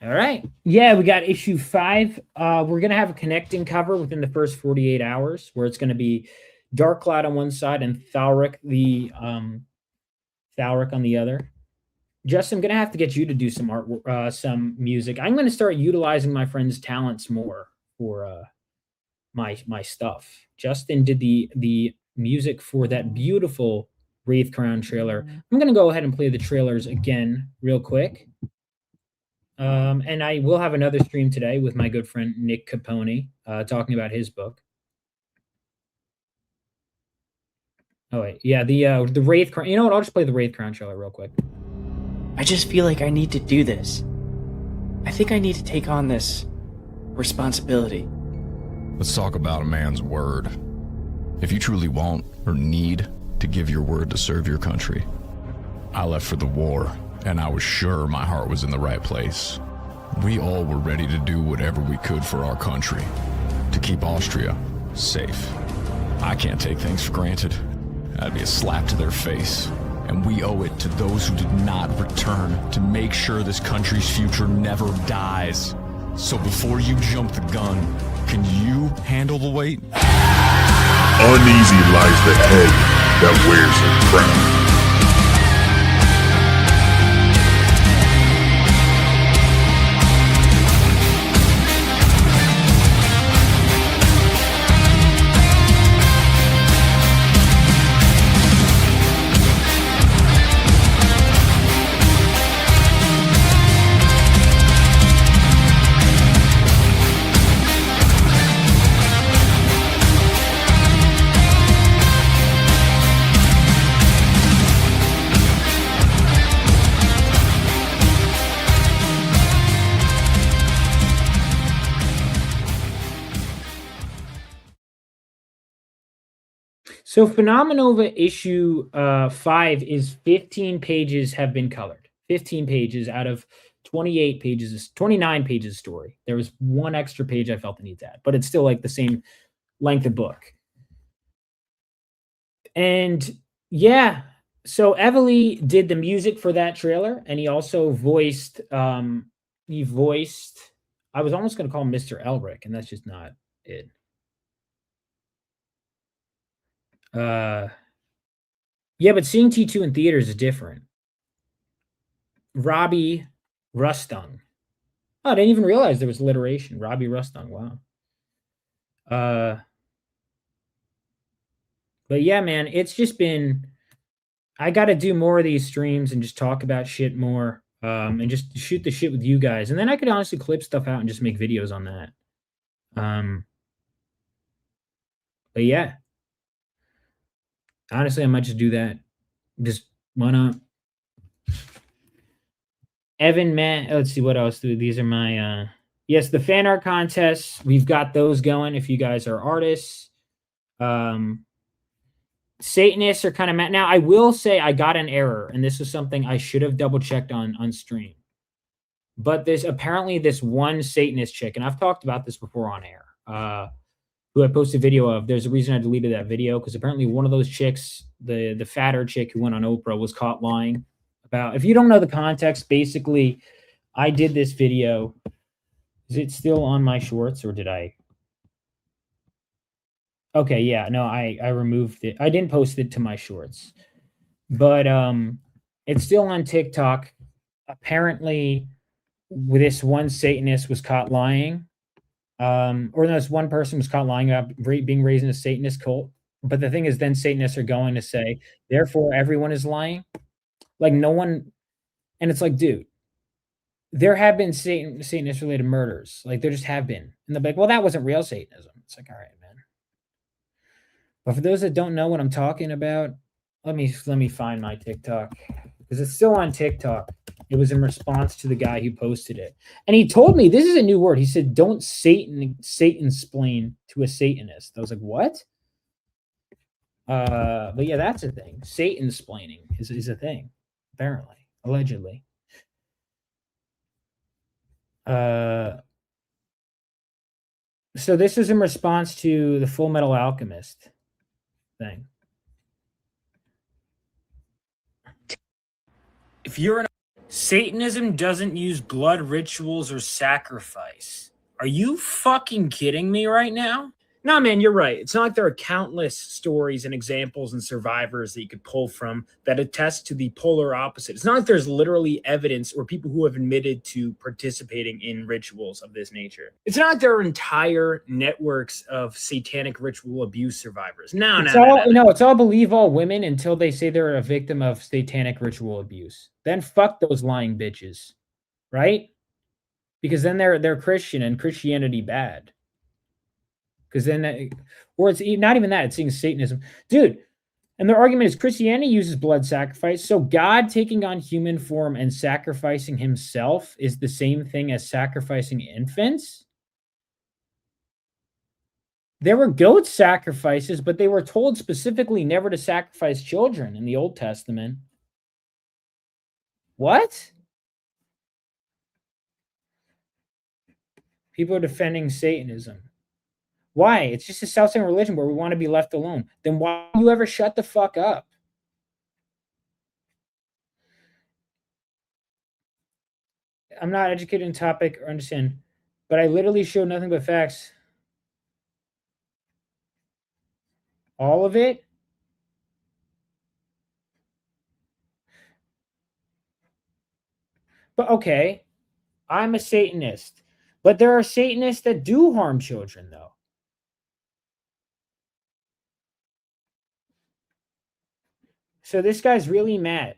All right. Yeah, we got issue 5. We're going to have a connecting cover within the first 48 hours where it's going to be Dark Cloud on one side and Thalric on the other. Justin, I'm going to have to get you to do some art, some music. I'm going to start utilizing my friend's talents more for my stuff. Justin did the music for that beautiful Wraith Crown trailer. I'm going to go ahead and play the trailers again real quick. And I will have another stream today with my good friend Nick Capone talking about his book. Oh wait, yeah, the Wraith Crown. You know what? I'll just play the Wraith Crown trailer real quick. I just feel like I need to do this. I think I need to take on this responsibility. Let's talk about a man's word. If you truly want or need to give your word to serve your country, I left for the war, and I was sure my heart was in the right place. We all were ready to do whatever we could for our country, to keep Austria safe. I can't take things for granted. That'd be a slap to their face. And we owe it to those who did not return to make sure this country's future never dies. So before you jump the gun, can you handle the weight? Uneasy lies the head that wears a crown. So Phenomenova issue 5 is 15 pages have been colored. 15 pages out of 28 pages, 29 pages story. There was one extra page I felt the need to add, but it's still like the same length of book. And yeah, so Evely did the music for that trailer, and he also voiced, I was almost going to call him Mr. Elric, and that's just not it. Yeah, but seeing T2 in theaters is different. Robbie Rustung. Oh, I didn't even realize there was alliteration. Robbie Rustung. Wow. But yeah, man, it's just been, I got to do more of these streams and just talk about shit more, and just shoot the shit with you guys. And then I could honestly clip stuff out and just make videos on that. But yeah. Honestly, I might just do that. Just, why not? Evan, Matt, let's see what else. These are my Yes, the fan art contests, we've got those going if you guys are artists. Satanists are kind of mad. Now, I will say I got an error, and this is something I should have double-checked on stream. But there's apparently this one Satanist chick, and I've talked about this before on air, who I posted a video of. There's a reason I deleted that video, because apparently one of those chicks, the fatter chick who went on Oprah, was caught lying about. If you don't know the context, basically, I did this video. Is it still on my shorts, or did I? Okay, yeah, no, I removed it. I didn't post it to my shorts, but it's still on TikTok. Apparently, this one Satanist was caught lying, or no, this one person was caught lying about being raised in a Satanist cult. But the thing is, then Satanists are going to say, therefore, everyone is lying. Like no one, and it's like, dude, there have been Satanist-related murders. Like there just have been, and they're like, well, that wasn't real Satanism. It's like, all right, man. But for those that don't know what I'm talking about, let me find my TikTok, because it's still on TikTok. It was in response to the guy who posted it. And he told me, this is a new word. He said, don't Satan-splain to a Satanist. I was like, what? But yeah, that's a thing. Satan-splaining is a thing, apparently, allegedly. So this is in response to the Full Metal Alchemist thing. If you're Satanism doesn't use blood rituals or sacrifice. Are you fucking kidding me right now? No, man, you're right. It's not like there are countless stories and examples and survivors that you could pull from that attest to the polar opposite. It's not like there's literally evidence or people who have admitted to participating in rituals of this nature. It's not like there are entire networks of satanic ritual abuse survivors. No. It's all believe all women until they say they're a victim of satanic ritual abuse. Then fuck those lying bitches, right? Because then they're Christian and Christianity bad. Because then, or it's not even that, it's seeing Satanism. Dude, and their argument is Christianity uses blood sacrifice, so God taking on human form and sacrificing himself is the same thing as sacrificing infants? There were goat sacrifices, but they were told specifically never to sacrifice children in the Old Testament. What? People are defending Satanism. Why? It's just a South-Central religion where we want to be left alone. Then why do you ever shut the fuck up? I'm not educated in topic or understand, but I literally show nothing but facts. All of it? But okay, I'm a Satanist. But there are Satanists that do harm children, though. So this guy's really mad.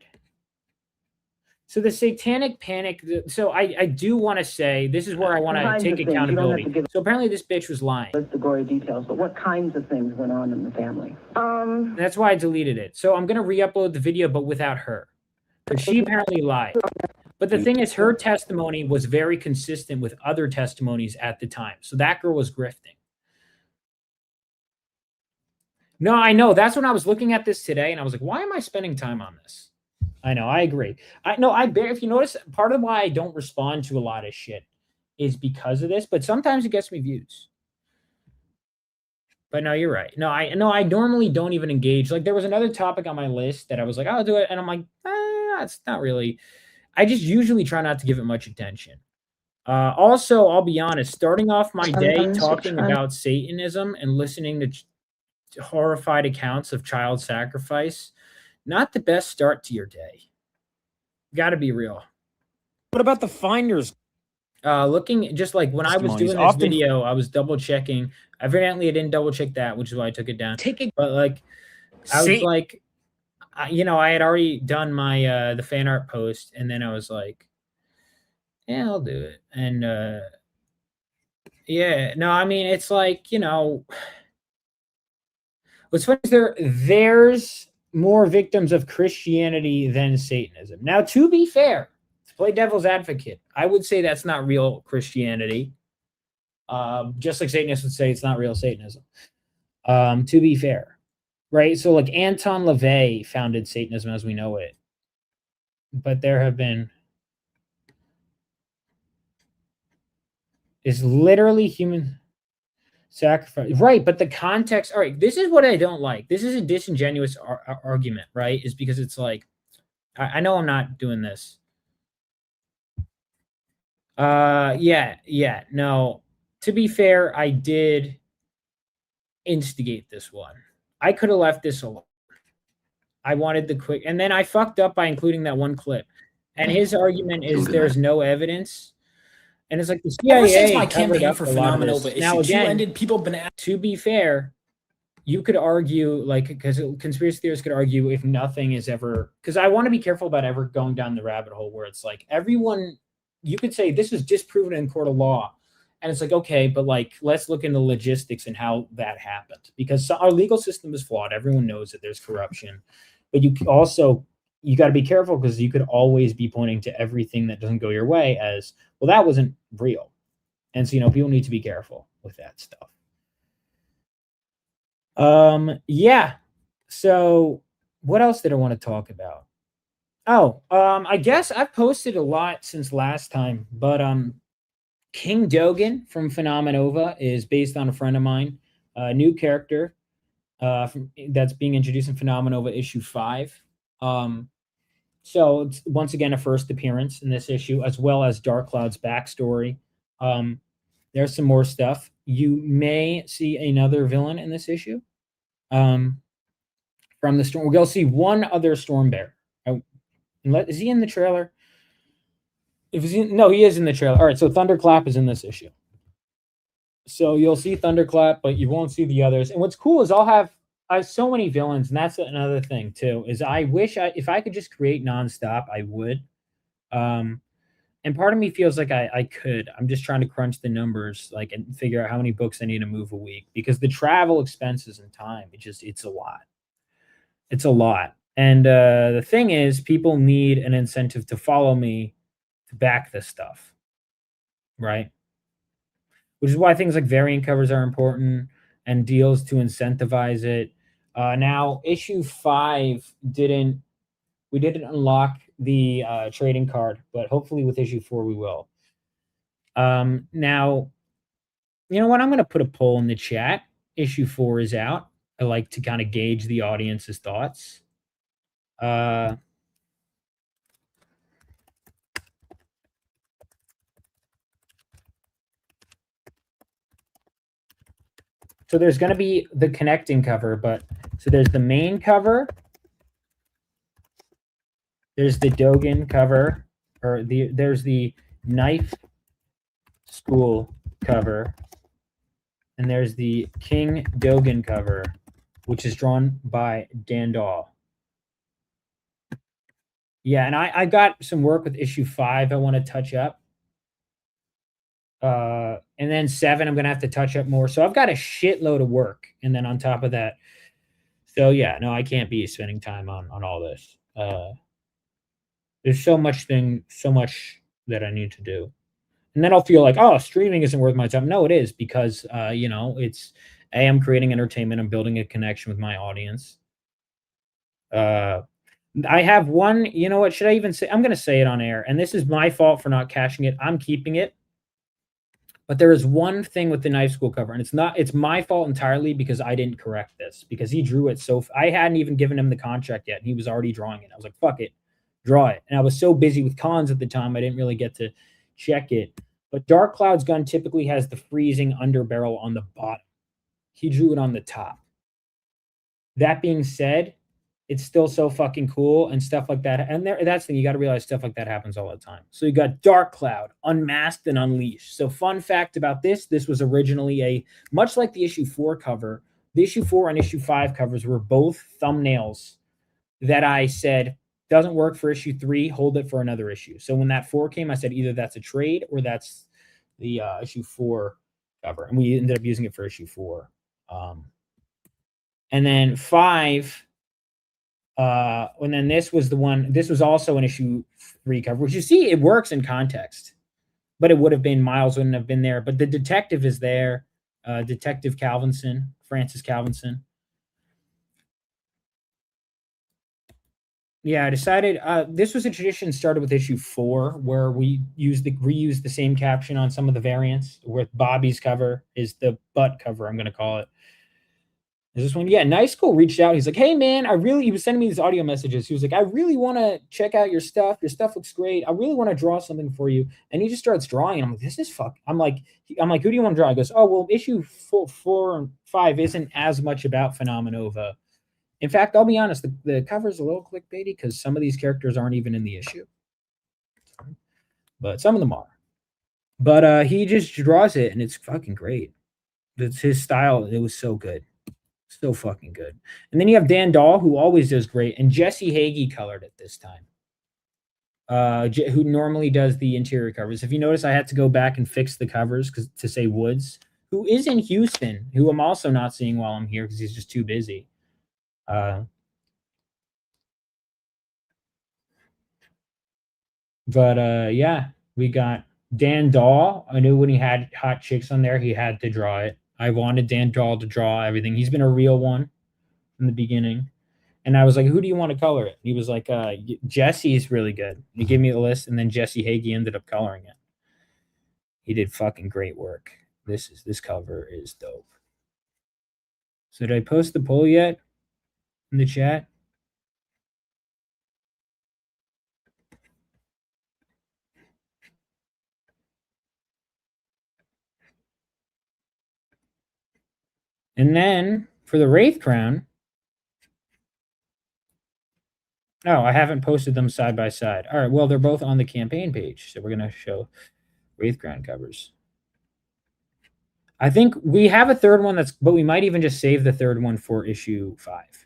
So the satanic panic. So I do want to say, this is where I want to take accountability. So apparently this bitch was lying. The gory details, but what kinds of things went on in the family? That's why I deleted it. So I'm going to re-upload the video, but without her. Because she apparently lied. But the thing is, her testimony was very consistent with other testimonies at the time. So that girl was grifting. No, I know. That's when I was looking at this today, and I was like, why am I spending time on this? I know. I agree. If you notice, part of why I don't respond to a lot of shit is because of this, but sometimes it gets me views. But no, you're right. I normally don't even engage. Like, there was another topic on my list that I was like, I'll do it. And I'm like, it's not really. I just usually try not to give it much attention. Also, I'll be honest, starting off my day talking about Satanism and listening to horrified accounts of child sacrifice, not the best start to your day. Got to be real. What about the finders? Looking, just like when I was doing this video, I was double checking. Evidently, I didn't double check that, which is why I took it down. But like, I was like, I had already done my the fan art post, and then I was like, yeah, I'll do it. And yeah, no, I mean, it's like, what's funny is there's more victims of Christianity than Satanism. Now, to be fair, play devil's advocate. I would say that's not real Christianity. Just like Satanists would say it's not real Satanism. To be fair, right? So like Anton LaVey founded Satanism as we know it, but there have been is literally human sacrifice, right? But the context, all right, this is what I don't like. This is a disingenuous argument, right? Is because it's like, I know I'm not doing this. Yeah, no. To be fair, I did instigate this one. I could have left this alone. I wanted the quick, and then I fucked up by including that one clip. And his argument is there's no evidence. And it's like the CIA Ever since my covered campaign up for a lot of Phenomenova this. issue Now 2 again, ended, people have been to be fair, you could argue, like, because conspiracy theorists could argue if nothing is ever, because I want to be careful about ever going down the rabbit hole where it's like everyone, you could say this is disproven in court of law. And it's like, okay, but like, let's look into logistics and how that happened. Because our legal system is flawed. Everyone knows that there's corruption. But you also, you got to be careful because you could always be pointing to everything that doesn't go your way as, well, that wasn't real. And so, people need to be careful with that stuff. Yeah. So what else did I want to talk about? Oh, I guess I've posted a lot since last time, but King Dogan from Phenomenova is based on a friend of mine, a new character that's being introduced in Phenomenova issue 5. So it's once again a first appearance in this issue, as well as Dark Cloud's backstory. There's some more stuff. You may see another villain in this issue. From the storm, we'll see one other Storm Bear. Is he in the trailer? No, he is in the trailer. All right, so Thunderclap is in this issue. So you'll see Thunderclap, but you won't see the others. And what's cool is I have so many villains, and that's another thing too. Is I wish if I could just create nonstop, I would. And part of me feels like I could. I'm just trying to crunch the numbers, like, and figure out how many books I need to move a week because the travel expenses and time, it's a lot. It's a lot. And the thing is, people need an incentive to follow me to back this stuff, right? Which is why things like variant covers are important and deals to incentivize it. Now, issue 5 we didn't unlock the trading card, but hopefully with issue 4 we will. Now, you know what? I'm going to put a poll in the chat. Issue 4 is out. I like to kind of gauge the audience's thoughts. So there's going to be the connecting cover, so there's the main cover. There's the Dogan cover, there's the Knife School cover, and there's the King Dogan cover, which is drawn by Dan Dahl. Yeah, and I got some work with issue 5 I want to touch up. And then 7, I'm going to have to touch up more. So I've got a shitload of work. And then on top of that, so yeah, no, I can't be spending time on all this. There's so much that I need to do. And then I'll feel like, oh, streaming isn't worth my time. No, it is because, I'm creating entertainment. I'm building a connection with my audience. I have one, you know what, should I even say? I'm going to say it on air. And this is my fault for not caching it. I'm keeping it. But there is one thing with the Knife School cover, and it's my fault entirely because I didn't correct this because he drew it I hadn't even given him the contract yet, and he was already drawing it. I was like, fuck it, draw it. And I was so busy with cons at the time, I didn't really get to check it. But Dark Cloud's gun typically has the freezing underbarrel on the bottom. He drew it on the top. That being said, it's still so fucking cool and stuff like that. And that's the thing, you got to realize stuff like that happens all the time. So you got Dark Cloud, Unmasked and Unleashed. So fun fact about this was originally much like the issue 4 cover, the issue 4 and issue 5 covers were both thumbnails that I said, doesn't work for issue 3, hold it for another issue. So when that 4 came, I said either that's a trade or that's the issue 4 cover. And we ended up using it for issue 4. And then 5... And then this was the one. This was also an issue 3 cover, which you see it works in context, but it would have been Miles wouldn't have been there. But the detective is there, Detective Calvinson, Francis Calvinson. Yeah, I decided this was a tradition started with issue 4, where we reuse the same caption on some of the variants. With Bobby's cover is the butt cover, I'm going to call it. Is this one? Yeah, Nice School reached out. He's like, hey, man, he was sending me these audio messages. He was like, I really want to check out your stuff. Your stuff looks great. I really want to draw something for you. And he just starts drawing. And I'm like, this is fuck. I'm like, who do you want to draw? He goes, oh, well, issue 4 and 5 isn't as much about Phenomenova. In fact, I'll be honest, the cover's a little clickbaity because some of these characters aren't even in the issue. But some of them are. But he just draws it, and it's fucking great. It's his style. It was so good. So fucking good. And then you have Dan Dahl, who always does great, and Jesse Hagee colored it this time. Who normally does the interior covers. If you notice, I had to go back and fix the covers to say Woods, who is in Houston, who I'm also not seeing while I'm here because he's just too busy. Yeah, we got Dan Dahl. I knew when he had Hot Chicks on there, he had to draw it. I wanted Dan Dahl to draw everything. He's been a real one from the beginning. And I was like, who do you want to color it? He was like, Jesse's really good. He gave me a list, and then Jesse Hagee ended up coloring it. He did fucking great work. This cover is dope. So did I post the poll yet in the chat? And then for the Wraith Crown, I haven't posted them side by side. All right, well, they're both on the campaign page, so we're going to show Wraith Crown covers. I think we have a third one but we might even just save the third one for issue 5.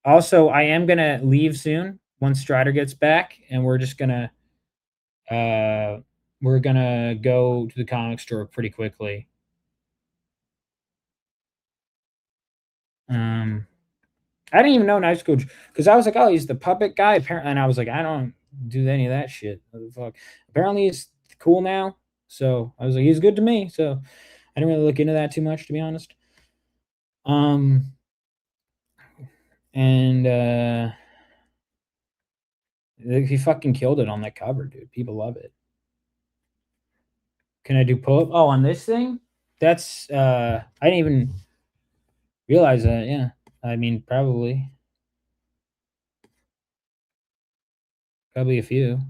Also, I am going to leave soon once Strider gets back, and we're just going to go to the comic store pretty quickly. I didn't even know Nice Coach because I was like, oh, he's the puppet guy. Apparently, and I was like, I don't do any of that shit. What the fuck? Apparently, he's cool now. So I was like, he's good to me. So I didn't really look into that too much, to be honest. He fucking killed it on that cover, dude. People love it. Can I do pull-up? Oh, on this thing? That's I didn't even realize that. Yeah. I mean, probably a few.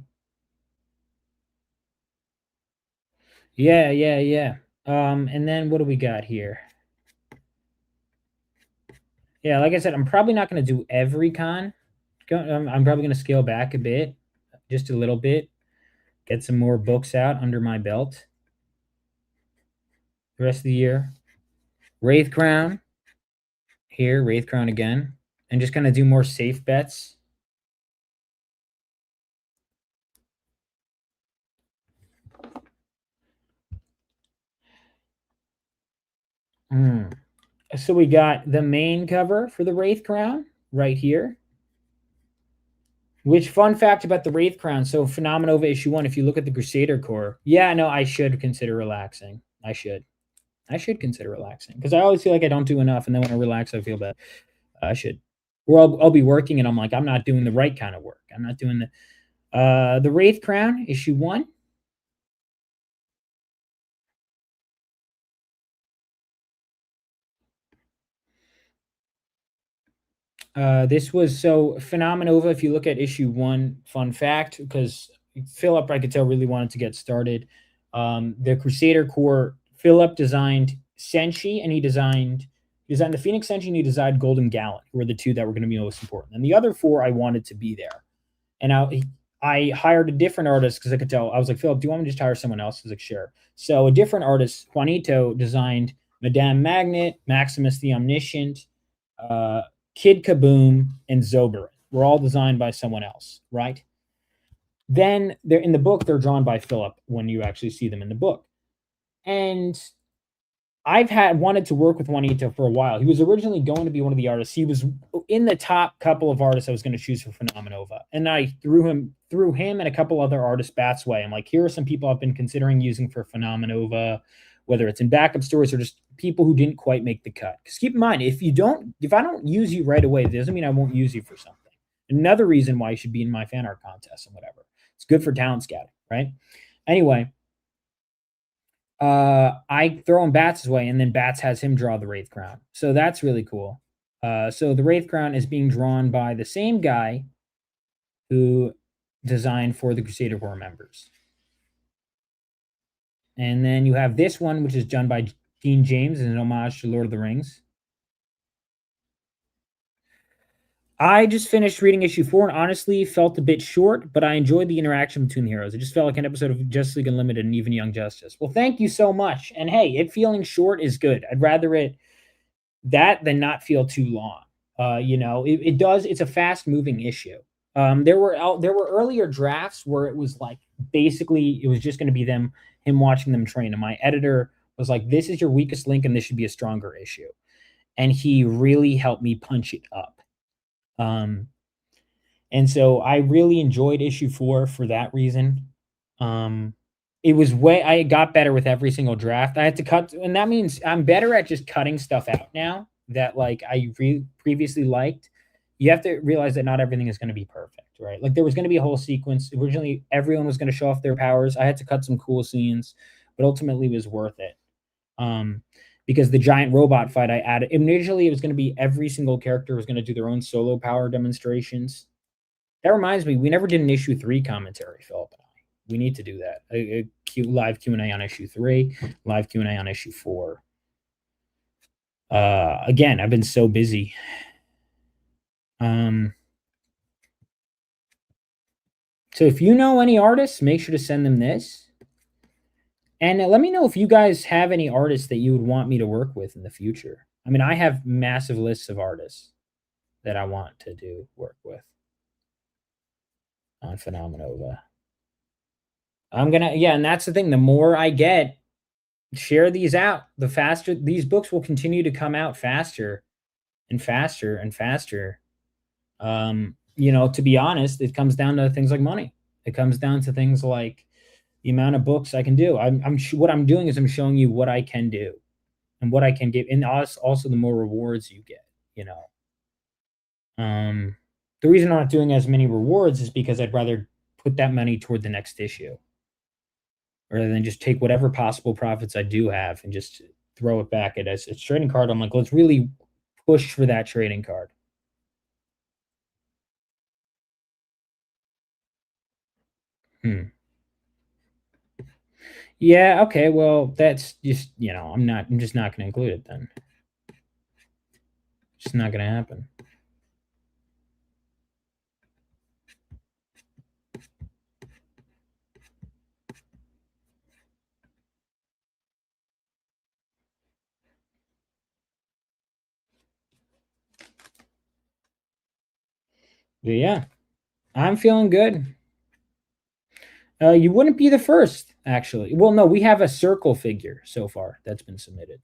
Yeah. And then what do we got here? Yeah, like I said, I'm probably not going to do every con. I'm probably going to scale back a bit, just a little bit. Get some more books out under my belt. The rest of the year. Wraith Crown. Here, Wraith Crown again. And just kind of do more safe bets. So we got the main cover for the Wraith Crown right here. Which, fun fact about the Wraith Crown, so Phenomenova issue 1, if you look at the Crusader Corps, yeah, no, I should consider relaxing. I should consider relaxing. Because I always feel like I don't do enough, and then when I relax, I feel bad. I should. Or I'll be working, and I'm like, I'm not doing the right kind of work. I'm not doing the Wraith Crown, issue 1. This was so Phenomenova. If you look at issue 1, fun fact, because Philip, I could tell, really wanted to get started. The Crusader Corps, Philip designed Senshi, and he designed the Phoenix Senshi, and he designed Golden Gallant, who were the 2 that were going to be most important. And the other 4, I wanted to be there. And I hired a different artist because I could tell. I was like, Philip, do you want me to just hire someone else? He was like, sure. So a different artist, Juanito, designed Madame Magnet, Maximus the Omniscient, Kid Kaboom, and Zoberin. Were all designed by someone else, right? Then they're in the book, they're drawn by Philip when you actually see them in the book. And I've wanted to work with Juanito for a while. He was originally going to be one of the artists. He was in the top couple of artists I was going to choose for Phenomenova. And I threw him and a couple other artists Bat's way. I'm like, here are some people I've been considering using for Phenomenova, whether it's in backup stories or just people who didn't quite make the cut. Because keep in mind, if I don't use you right away, it doesn't mean I won't use you for something. Another reason why you should be in my fan art contest and whatever. It's good for talent scouting, right? Anyway, I throw him Bats' way, and then Bats has him draw the Wraith Crown. So that's really cool. So the Wraith Crown is being drawn by the same guy who designed for the Crusader War members. And then you have this one, which is done by Dean James, an homage to Lord of the Rings. I just finished reading issue 4 and honestly felt a bit short, but I enjoyed the interaction between the heroes. It just felt like an episode of Justice League Unlimited and even Young Justice. Well, thank you so much. And hey, it feeling short is good. I'd rather it that than not feel too long. It's a fast moving issue. There were earlier drafts where it was like basically it was just going to be him watching them train. And my editor was like, this is your weakest link and this should be a stronger issue. And he really helped me punch it up. And so I really enjoyed issue 4 for that reason. I got better with every single draft. I had to cut, and that means I'm better at just cutting stuff out now that like I previously liked. You have to realize that not everything is going to be perfect, right? Like there was going to be a whole sequence. Originally, everyone was going to show off their powers. I had to cut some cool scenes, but ultimately it was worth it. Because the giant robot fight I added, initially it was going to be every single character was going to do their own solo power demonstrations. That reminds me, we never did an issue 3 commentary, Philip and I. We need to do that. A live Q&A on issue 3, live Q&A on issue 4. Again, I've been so busy. So if you know any artists, make sure to send them this. And let me know if you guys have any artists that you would want me to work with in the future. I mean, I have massive lists of artists that I want to do work with on Phenomenova. And that's the thing. The more I get, share these out, the faster these books will continue to come out faster and faster and faster. To be honest, it comes down to things like money. It comes down to things like the amount of books I can do. What I'm doing is I'm showing you what I can do and what I can give. And also the more rewards you get, the reason I'm not doing as many rewards is because I'd rather put that money toward the next issue rather than just take whatever possible profits I do have and just throw it back at a trading card. I'm like, let's really push for that trading card. Yeah, okay, well, that's just, I'm just not going to include it then. It's not going to happen. But yeah, I'm feeling good. You wouldn't be the first, actually. Well, no, we have a circle figure so far that's been submitted.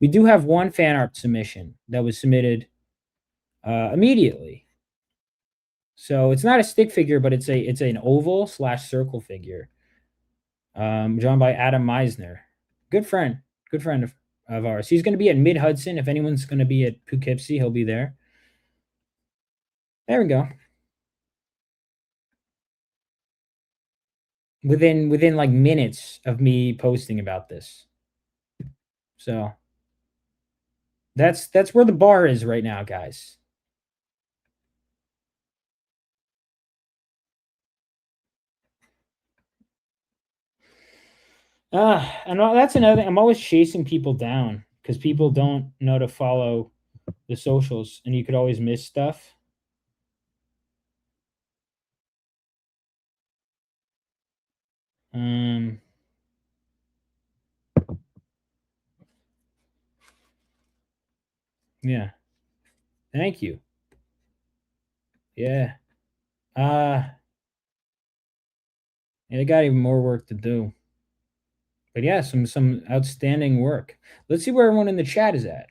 We do have one fan art submission that was submitted immediately. So it's not a stick figure, but it's an oval / circle figure. Drawn by Adam Meisner. Good friend of ours. He's going to be at Mid Hudson. If anyone's going to be at Poughkeepsie, he'll be there. There we go. Within like minutes of me posting about this. So that's where the bar is right now, guys. And that's another thing. I'm always chasing people down because people don't know to follow the socials, and you could always miss stuff. Yeah. Thank you. Yeah. I got even more work to do. But yeah, some outstanding work. Let's see where everyone in the chat is at.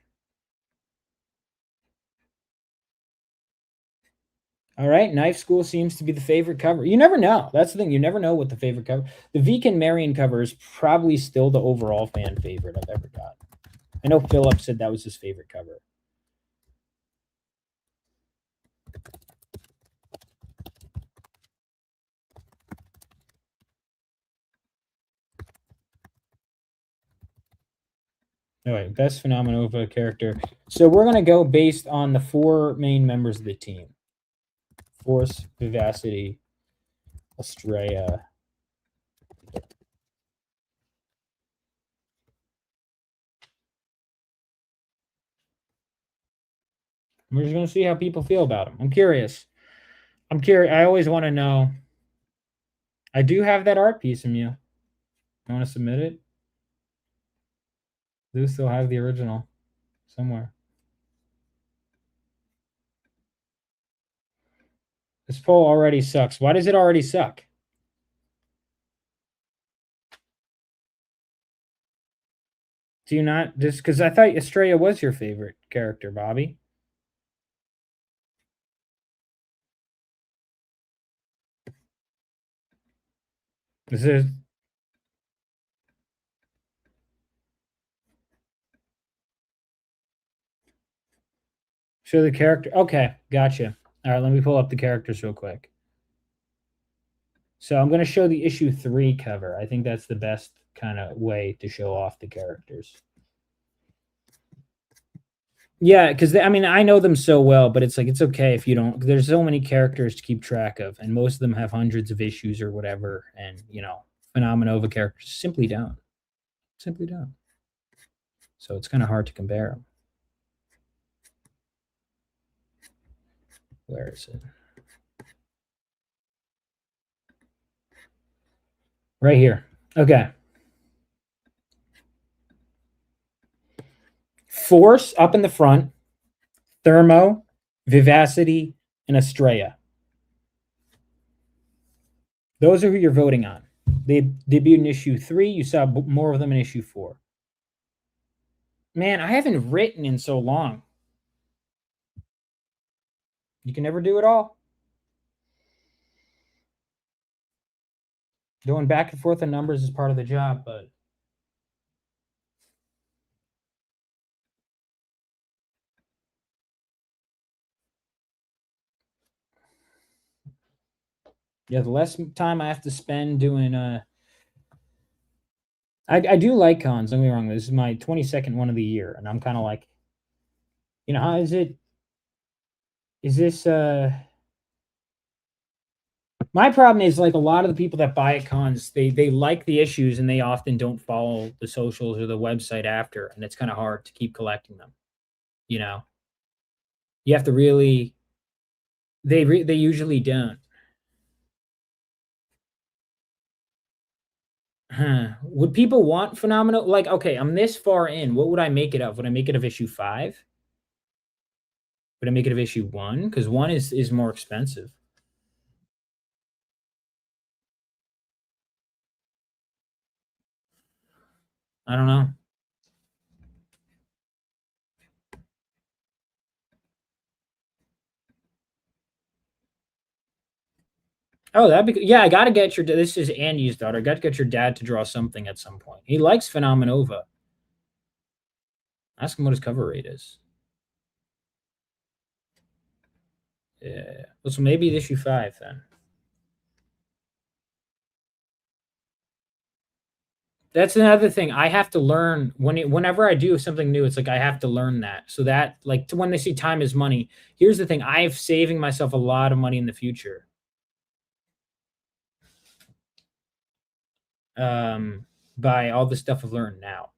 All right, Knife School seems to be the favorite cover. You never know. That's the thing. You never know what the favorite cover. The Viken Marion cover is probably still the overall fan favorite I've ever got. I know Philip said that was his favorite cover. All right, best Phenomenova character. So we're going to go based on the 4 main members of the team. Force, Vivacity, Estrella. We're just going to see how people feel about them. I'm curious. I always want to know. I do have that art piece from you. You want to submit it? Do still have the original somewhere. This poll already sucks. Why does it already suck? Do you not just because I thought Estrella was your favorite character, Bobby? Is it? Show the character. Okay, gotcha. All right, let me pull up the characters real quick. So I'm going to show the issue 3 cover. I think that's the best kind of way to show off the characters. Yeah, because I mean, I know them so well, but it's like, it's okay if you don't. There's so many characters to keep track of, and most of them have hundreds of issues or whatever. And, you know, Phenomenova characters simply don't. Simply don't. So it's kind of hard to compare them. Where is it? Right here. Okay. Force up in the front, Thermo, Vivacity, and Estrella. Those are who you're voting on. They debuted in issue 3. You saw more of them in issue 4. Man, I haven't written in so long. You can never do it all. Going back and forth on numbers is part of the job, but yeah, the less time I have to spend doing I do like cons, don't get me wrong. This is my 22nd one of the year, and I'm kind of like, you know, how is it? Is this my problem is like a lot of the people that buy at cons, they like the issues and they often don't follow the socials or the website after, and it's kind of hard to keep collecting them. You know, you have to really. They usually don't. Huh. Would people want Phenomenal? Like, okay, I'm this far in. What would I make it of? Would I make it of issue 5? Would I make it of issue 1? Because 1 is more expensive. I don't know. Oh, that'd be yeah. I gotta get your. This is Andy's daughter. I got to get your dad to draw something at some point. He likes Phenomenova. Ask him what his cover rate is. Yeah. Well, so maybe issue 5 then. That's another thing. I have to learn whenever I do something new, it's like I have to learn that. So that like when they see time is money. Here's the thing. I'm saving myself a lot of money in the future. By all the stuff I've learned now.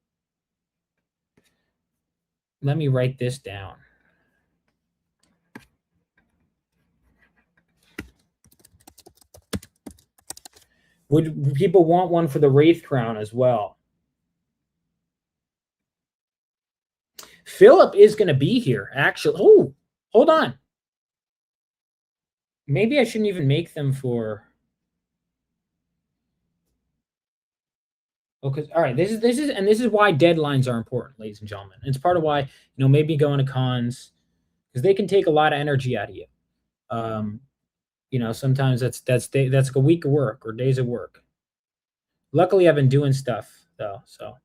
Let me write this down. Would people want one for the Wraith crown as well? Philip is going to be here, actually. Oh, hold on. Maybe I shouldn't even make them for... Because all right, this is why deadlines are important, ladies and gentlemen. It's part of why maybe going to cons because they can take a lot of energy out of you. Sometimes that's like a week of work or days of work. Luckily, I've been doing stuff though, so.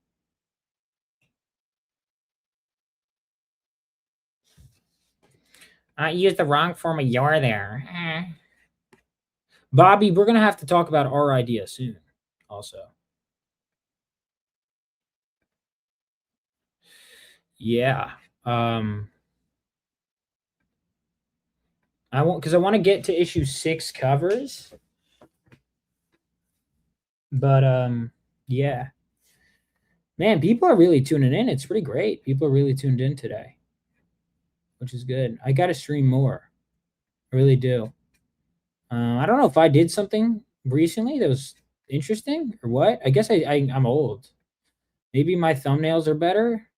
I used the wrong form of "you're" there. Bobby, we're gonna have to talk about our idea soon, also. Yeah. I want to get to issue 6 covers. But yeah. Man, people are really tuning in. It's pretty great. People are really tuned in today, which is good. I got to stream more. I really do. I don't know if I did something recently that was interesting or what. I guess I'm old. Maybe my thumbnails are better.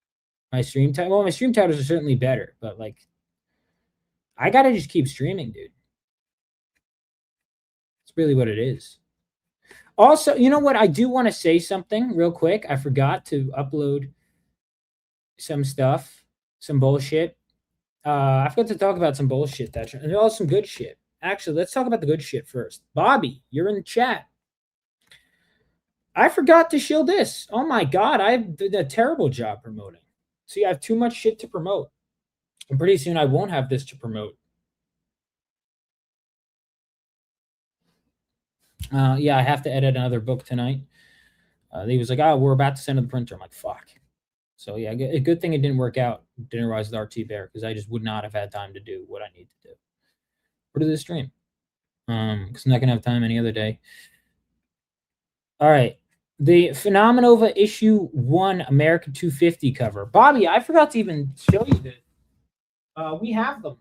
My stream time. Well, my stream titles are certainly better, but like, I gotta just keep streaming, dude. It's really what it is. Also, you know what? I do want to say something real quick. I forgot to upload some stuff, some bullshit. I forgot to talk about some bullshit and also some good shit. Actually, let's talk about the good shit first. Bobby, you're in the chat. I forgot to shield this. Oh my God, I did a terrible job promoting. See, I have too much shit to promote. And pretty soon I won't have this to promote. Yeah, I have to edit another book tonight. He was like, "Oh, we're about to send to the printer." I'm like, "Fuck." So yeah, a good thing it didn't work out. Didn't rise with RT Bear because I just would not have had time to do what I need to do. Or do this stream. Because I'm not gonna have time any other day. All right. The Phenomenova issue 1 American 250 cover. Bobby, I forgot to even show you this. We have them.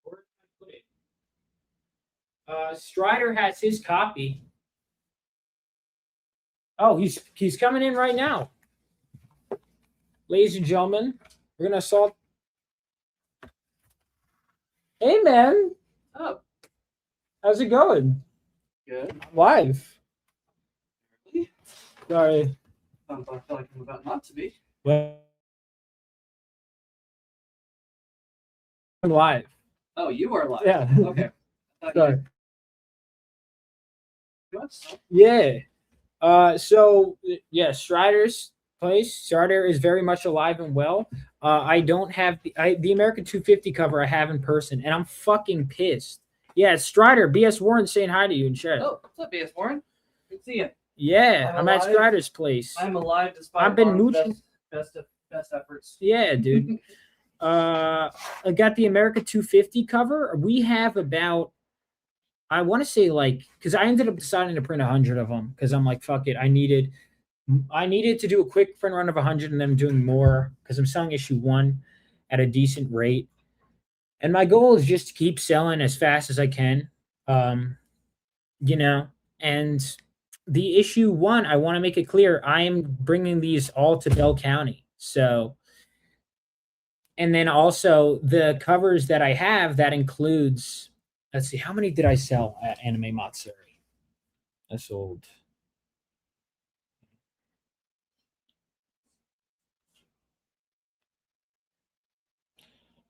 Where did I put it? Strider has his copy. Oh, he's coming in right now. Ladies and gentlemen, we're gonna assault. Hey man. Oh. How's it going? Good. Live. Really? Sorry. I feel like I'm about not to be. Well, I'm live. Oh, you are live. Yeah. Okay. Sorry. Yeah. So yeah, Strider's place. Strider is very much alive and well. I don't have the American 250 cover I have in person, and I'm fucking pissed. Yeah, it's Strider. BS Warren saying hi to you in chat. Oh, what's up, BS Warren? Good to see you. Yeah, I'm at Strider's place. I'm alive despite I've been mooching. Best efforts. Yeah, dude. I got the America 250 cover. We have about, I want to say because I ended up deciding to print 100 of them because I'm like, fuck it. I needed to do a quick print run of 100 and then I'm doing more because I'm selling issue 1 at a decent rate. And my goal is just to keep selling as fast as I can, and the issue 1, I want to make it clear, I am bringing these all to Bell County. So, and then also the covers that I have, that includes, let's see, how many did I sell at Anime Matsuri? I sold.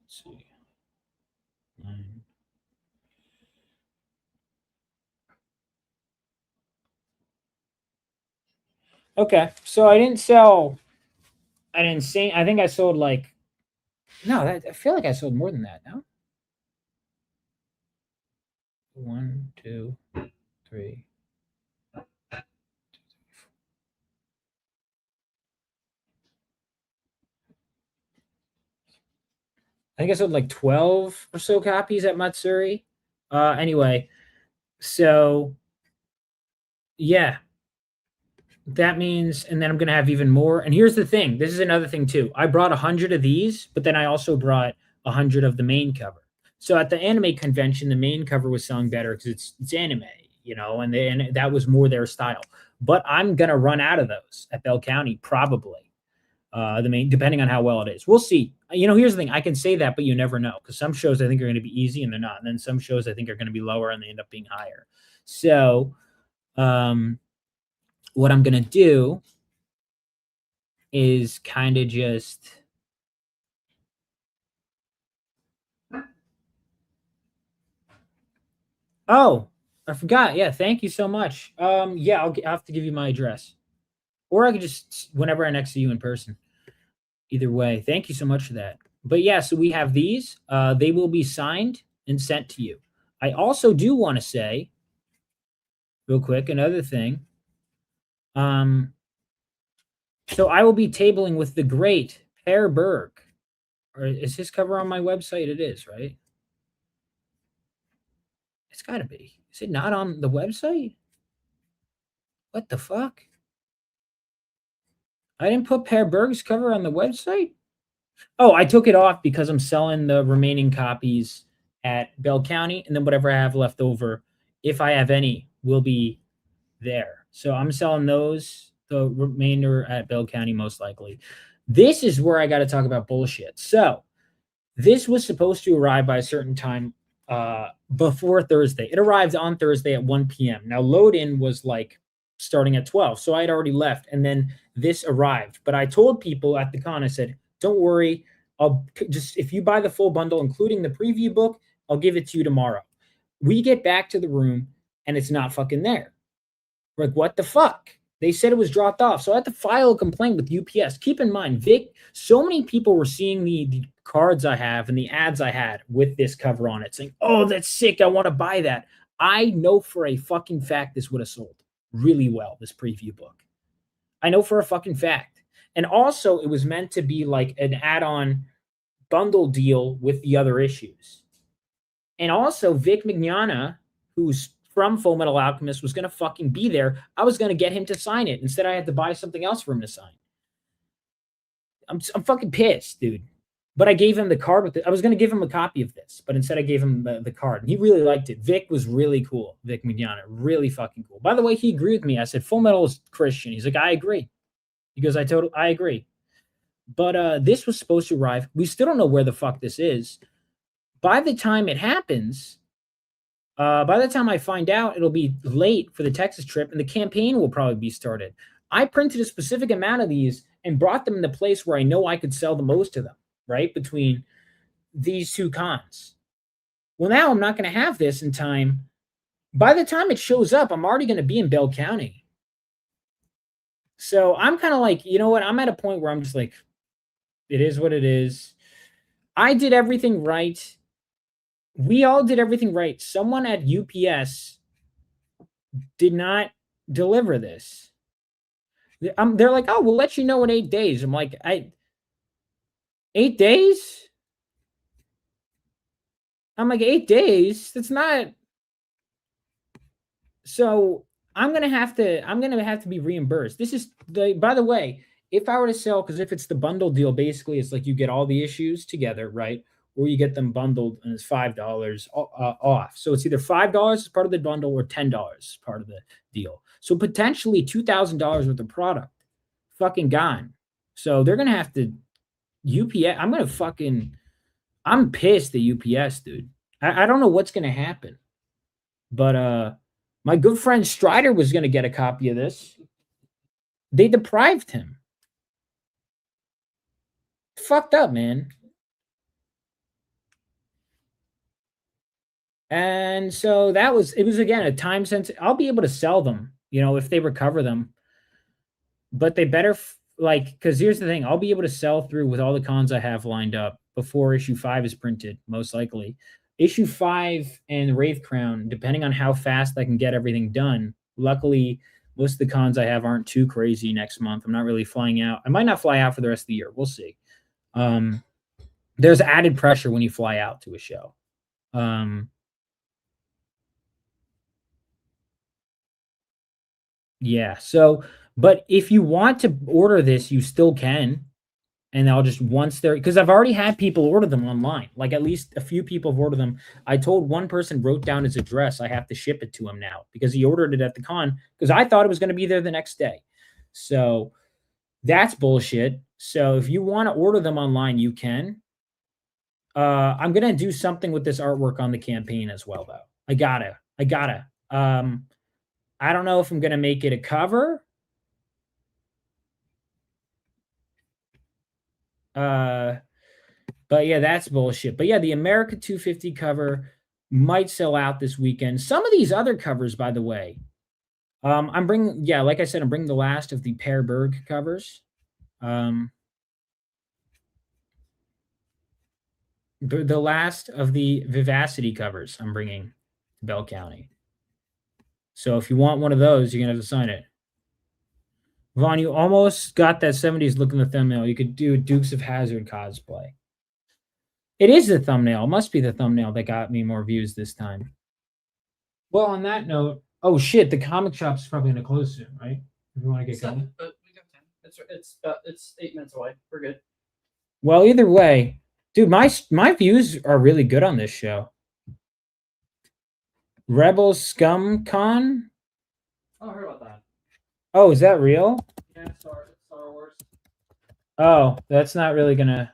Let's see. 9. Okay, so I didn't sell an insane. I think I sold I feel like I sold more than that. No. 1, 2, 3. I think I sold 12 or so copies at Matsuri. Anyway, so yeah, that means, and then I'm going to have even more. And here's the thing. This is another thing too. I brought 100 of these, but then I also brought 100 of the main cover. So at the anime convention, the main cover was selling better because it's anime, and that was more their style. But I'm going to run out of those at Bell County, probably. Depending on how well it is. We'll see. Here's the thing. I can say that, but you never know. Because some shows I think are going to be easy and they're not. And then some shows I think are going to be lower and they end up being higher. So What I'm gonna do is kind of just oh, I forgot. Yeah, thank you so much. Yeah, I'll have to give you my address, or I could just whenever I next see you in person. Either way, thank you so much for that. But yeah, so we have these. They will be signed and sent to you. I also do want to say, real quick, another thing. So I will be tabling with the great Per Berg. Or is his cover on my website? It is, right? It's got to be. Is it not on the website? What the fuck? I didn't put Per Berg's cover on the website? Oh, I took it off because I'm selling the remaining copies at Bell County, and then whatever I have left over, if I have any, will be there. So I'm selling those, the remainder at Bell County, most likely. This is where I got to talk about bullshit. So this was supposed to arrive by a certain time before Thursday. It arrived on Thursday at 1 p.m. Now, load-in was like starting at 12, so I had already left, and then this arrived. But I told people at the con, I said, don't worry, I'll just, if you buy the full bundle, including the preview book, I'll give it to you tomorrow. We get back to the room, and it's not fucking there. We're like, what the fuck? They said it was dropped off. So I had to file a complaint with UPS. Keep in mind, Vic, so many people were seeing the cards I have and the ads I had with this cover on it saying, oh, that's sick. I want to buy that. I know for a fucking fact this would have sold really well, this preview book. I know for a fucking fact. And also, it was meant to be like an add-on bundle deal with the other issues. And also, Vic Mignogna, who's from Full Metal Alchemist, was going to fucking be there. I was going to get him to sign it. Instead, I had to buy something else for him to sign. I'm fucking pissed, dude. But I gave him the card with it. I was going to give him a copy of this, but instead I gave him the card. And he really liked it. Vic was really cool. Vic Mignogna, really fucking cool. By the way, he agreed with me. I said, Full Metal is Christian. He's like, I agree. He goes, I agree. But this was supposed to arrive. We still don't know where the fuck this is. By the time it happens, by the time I find out, it'll be late for the Texas trip, and the campaign will probably be started. I printed a specific amount of these and brought them in the place where I know I could sell the most of them, right? Between these two cons. Well, now I'm not going to have this in time. By the time it shows up, I'm already going to be in Bell County. So I'm kind of like, you know what? I'm at a point where I'm just like, it is what it is. I did everything right. We all did everything right. Someone at UPS did not deliver this. They're like, oh, we'll let you know in 8 days. I'm like, 8 days? I'm like, 8 days? That's not. So I'm gonna have to be reimbursed. This is by the way, if I were to sell, because if it's the bundle deal, basically it's like you get all the issues together, right? Or you get them bundled and it's $5 off. So it's either $5 as part of the bundle or $10 as part of the deal. So potentially $2,000 worth of product fucking gone. So they're going to have to UPS. I'm pissed at UPS, dude. I don't know what's going to happen. But my good friend Strider was going to get a copy of this. They deprived him. Fucked up, man. And so it was again a time sensitive. I'll be able to sell them, if they recover them. But they better because here's the thing, I'll be able to sell through with all the cons I have lined up before issue 5 is printed, most likely. Issue 5 and Wraith Crown, depending on how fast I can get everything done. Luckily, most of the cons I have aren't too crazy next month. I'm not really flying out. I might not fly out for the rest of the year. We'll see. There's added pressure when you fly out to a show. Yeah. So, but if you want to order this, you still can. And I'll just because I've already had people order them online. Like at least a few people have ordered them. I told one person wrote down his address. I have to ship it to him now because he ordered it at the con because I thought it was going to be there the next day. So that's bullshit. So if you want to order them online, you can. I'm going to do something with this artwork on the campaign as well, though. I gotta. I don't know if I'm going to make it a cover. But yeah, that's bullshit. But yeah, the America 250 cover might sell out this weekend. Some of these other covers, by the way, I'm bringing, yeah, like I said, I'm bringing the last of the Per Berg covers. The last of the Vivacity covers I'm bringing to Bell County. So if you want one of those, you're going to have to sign it. Vaughn, you almost got that 70s look in the thumbnail. You could do Dukes of Hazzard cosplay. It is the thumbnail. It must be the thumbnail that got me more views this time. Well, on that note, oh shit, the comic shop's probably going to close soon, right? If you want to get going. We got time. It's 8 minutes away. We're good. Well, either way, dude, my views are really good on this show. Rebel Scum Con? Oh, I heard about that. Oh, is that real? Yeah, Star Wars. Oh, that's not really gonna.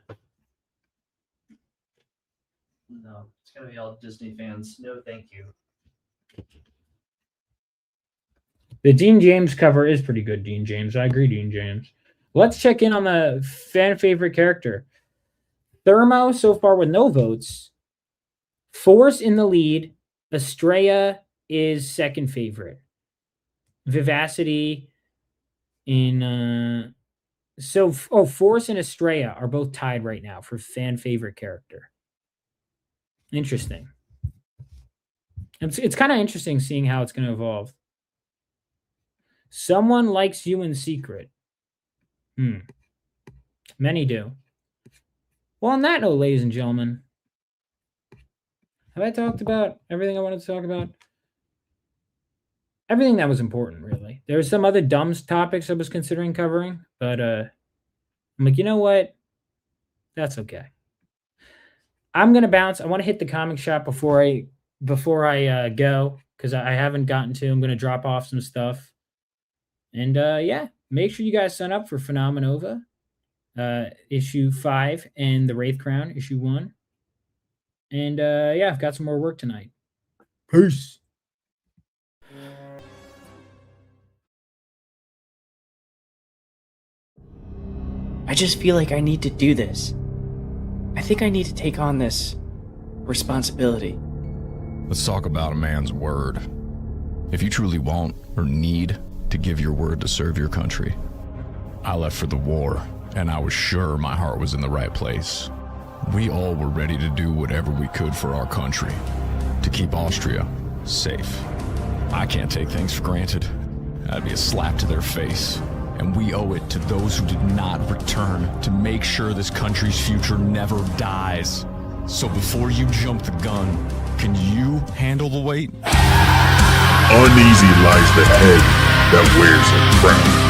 No, it's gonna be all Disney fans. No, thank you. The Dean James cover is pretty good, Dean James. I agree, Dean James. Let's check in on the fan favorite character. Thermo so far with no votes. Force in the lead. Estrella is second favorite. Vivacity in Force and Estrella are both tied right now for fan favorite character. Interesting. It's kind of interesting seeing how it's going to evolve. Someone likes you in secret. Many do. Well, on that note, ladies and gentlemen, have I talked about everything I wanted to talk about? Everything that was important, really. There were some other dumb topics I was considering covering, but I'm like, you know what? That's okay. I'm gonna bounce. I want to hit the comic shop before I go, because I haven't gotten to. I'm gonna drop off some stuff, and yeah, make sure you guys sign up for Phenomenova, issue 5, and the Wraith Crown, issue 1. And yeah, I've got some more work tonight. Peace. I just feel like I need to do this. I think I need to take on this responsibility. Let's talk about a man's word. If you truly want or need to give your word to serve your country, I left for the war, and I was sure my heart was in the right place. We all were ready to do whatever we could for our country, to keep Austria safe. I can't take things for granted. That'd be a slap to their face. And we owe it to those who did not return to make sure this country's future never dies. So before you jump the gun, can you handle the weight? Uneasy lies the head that wears a crown.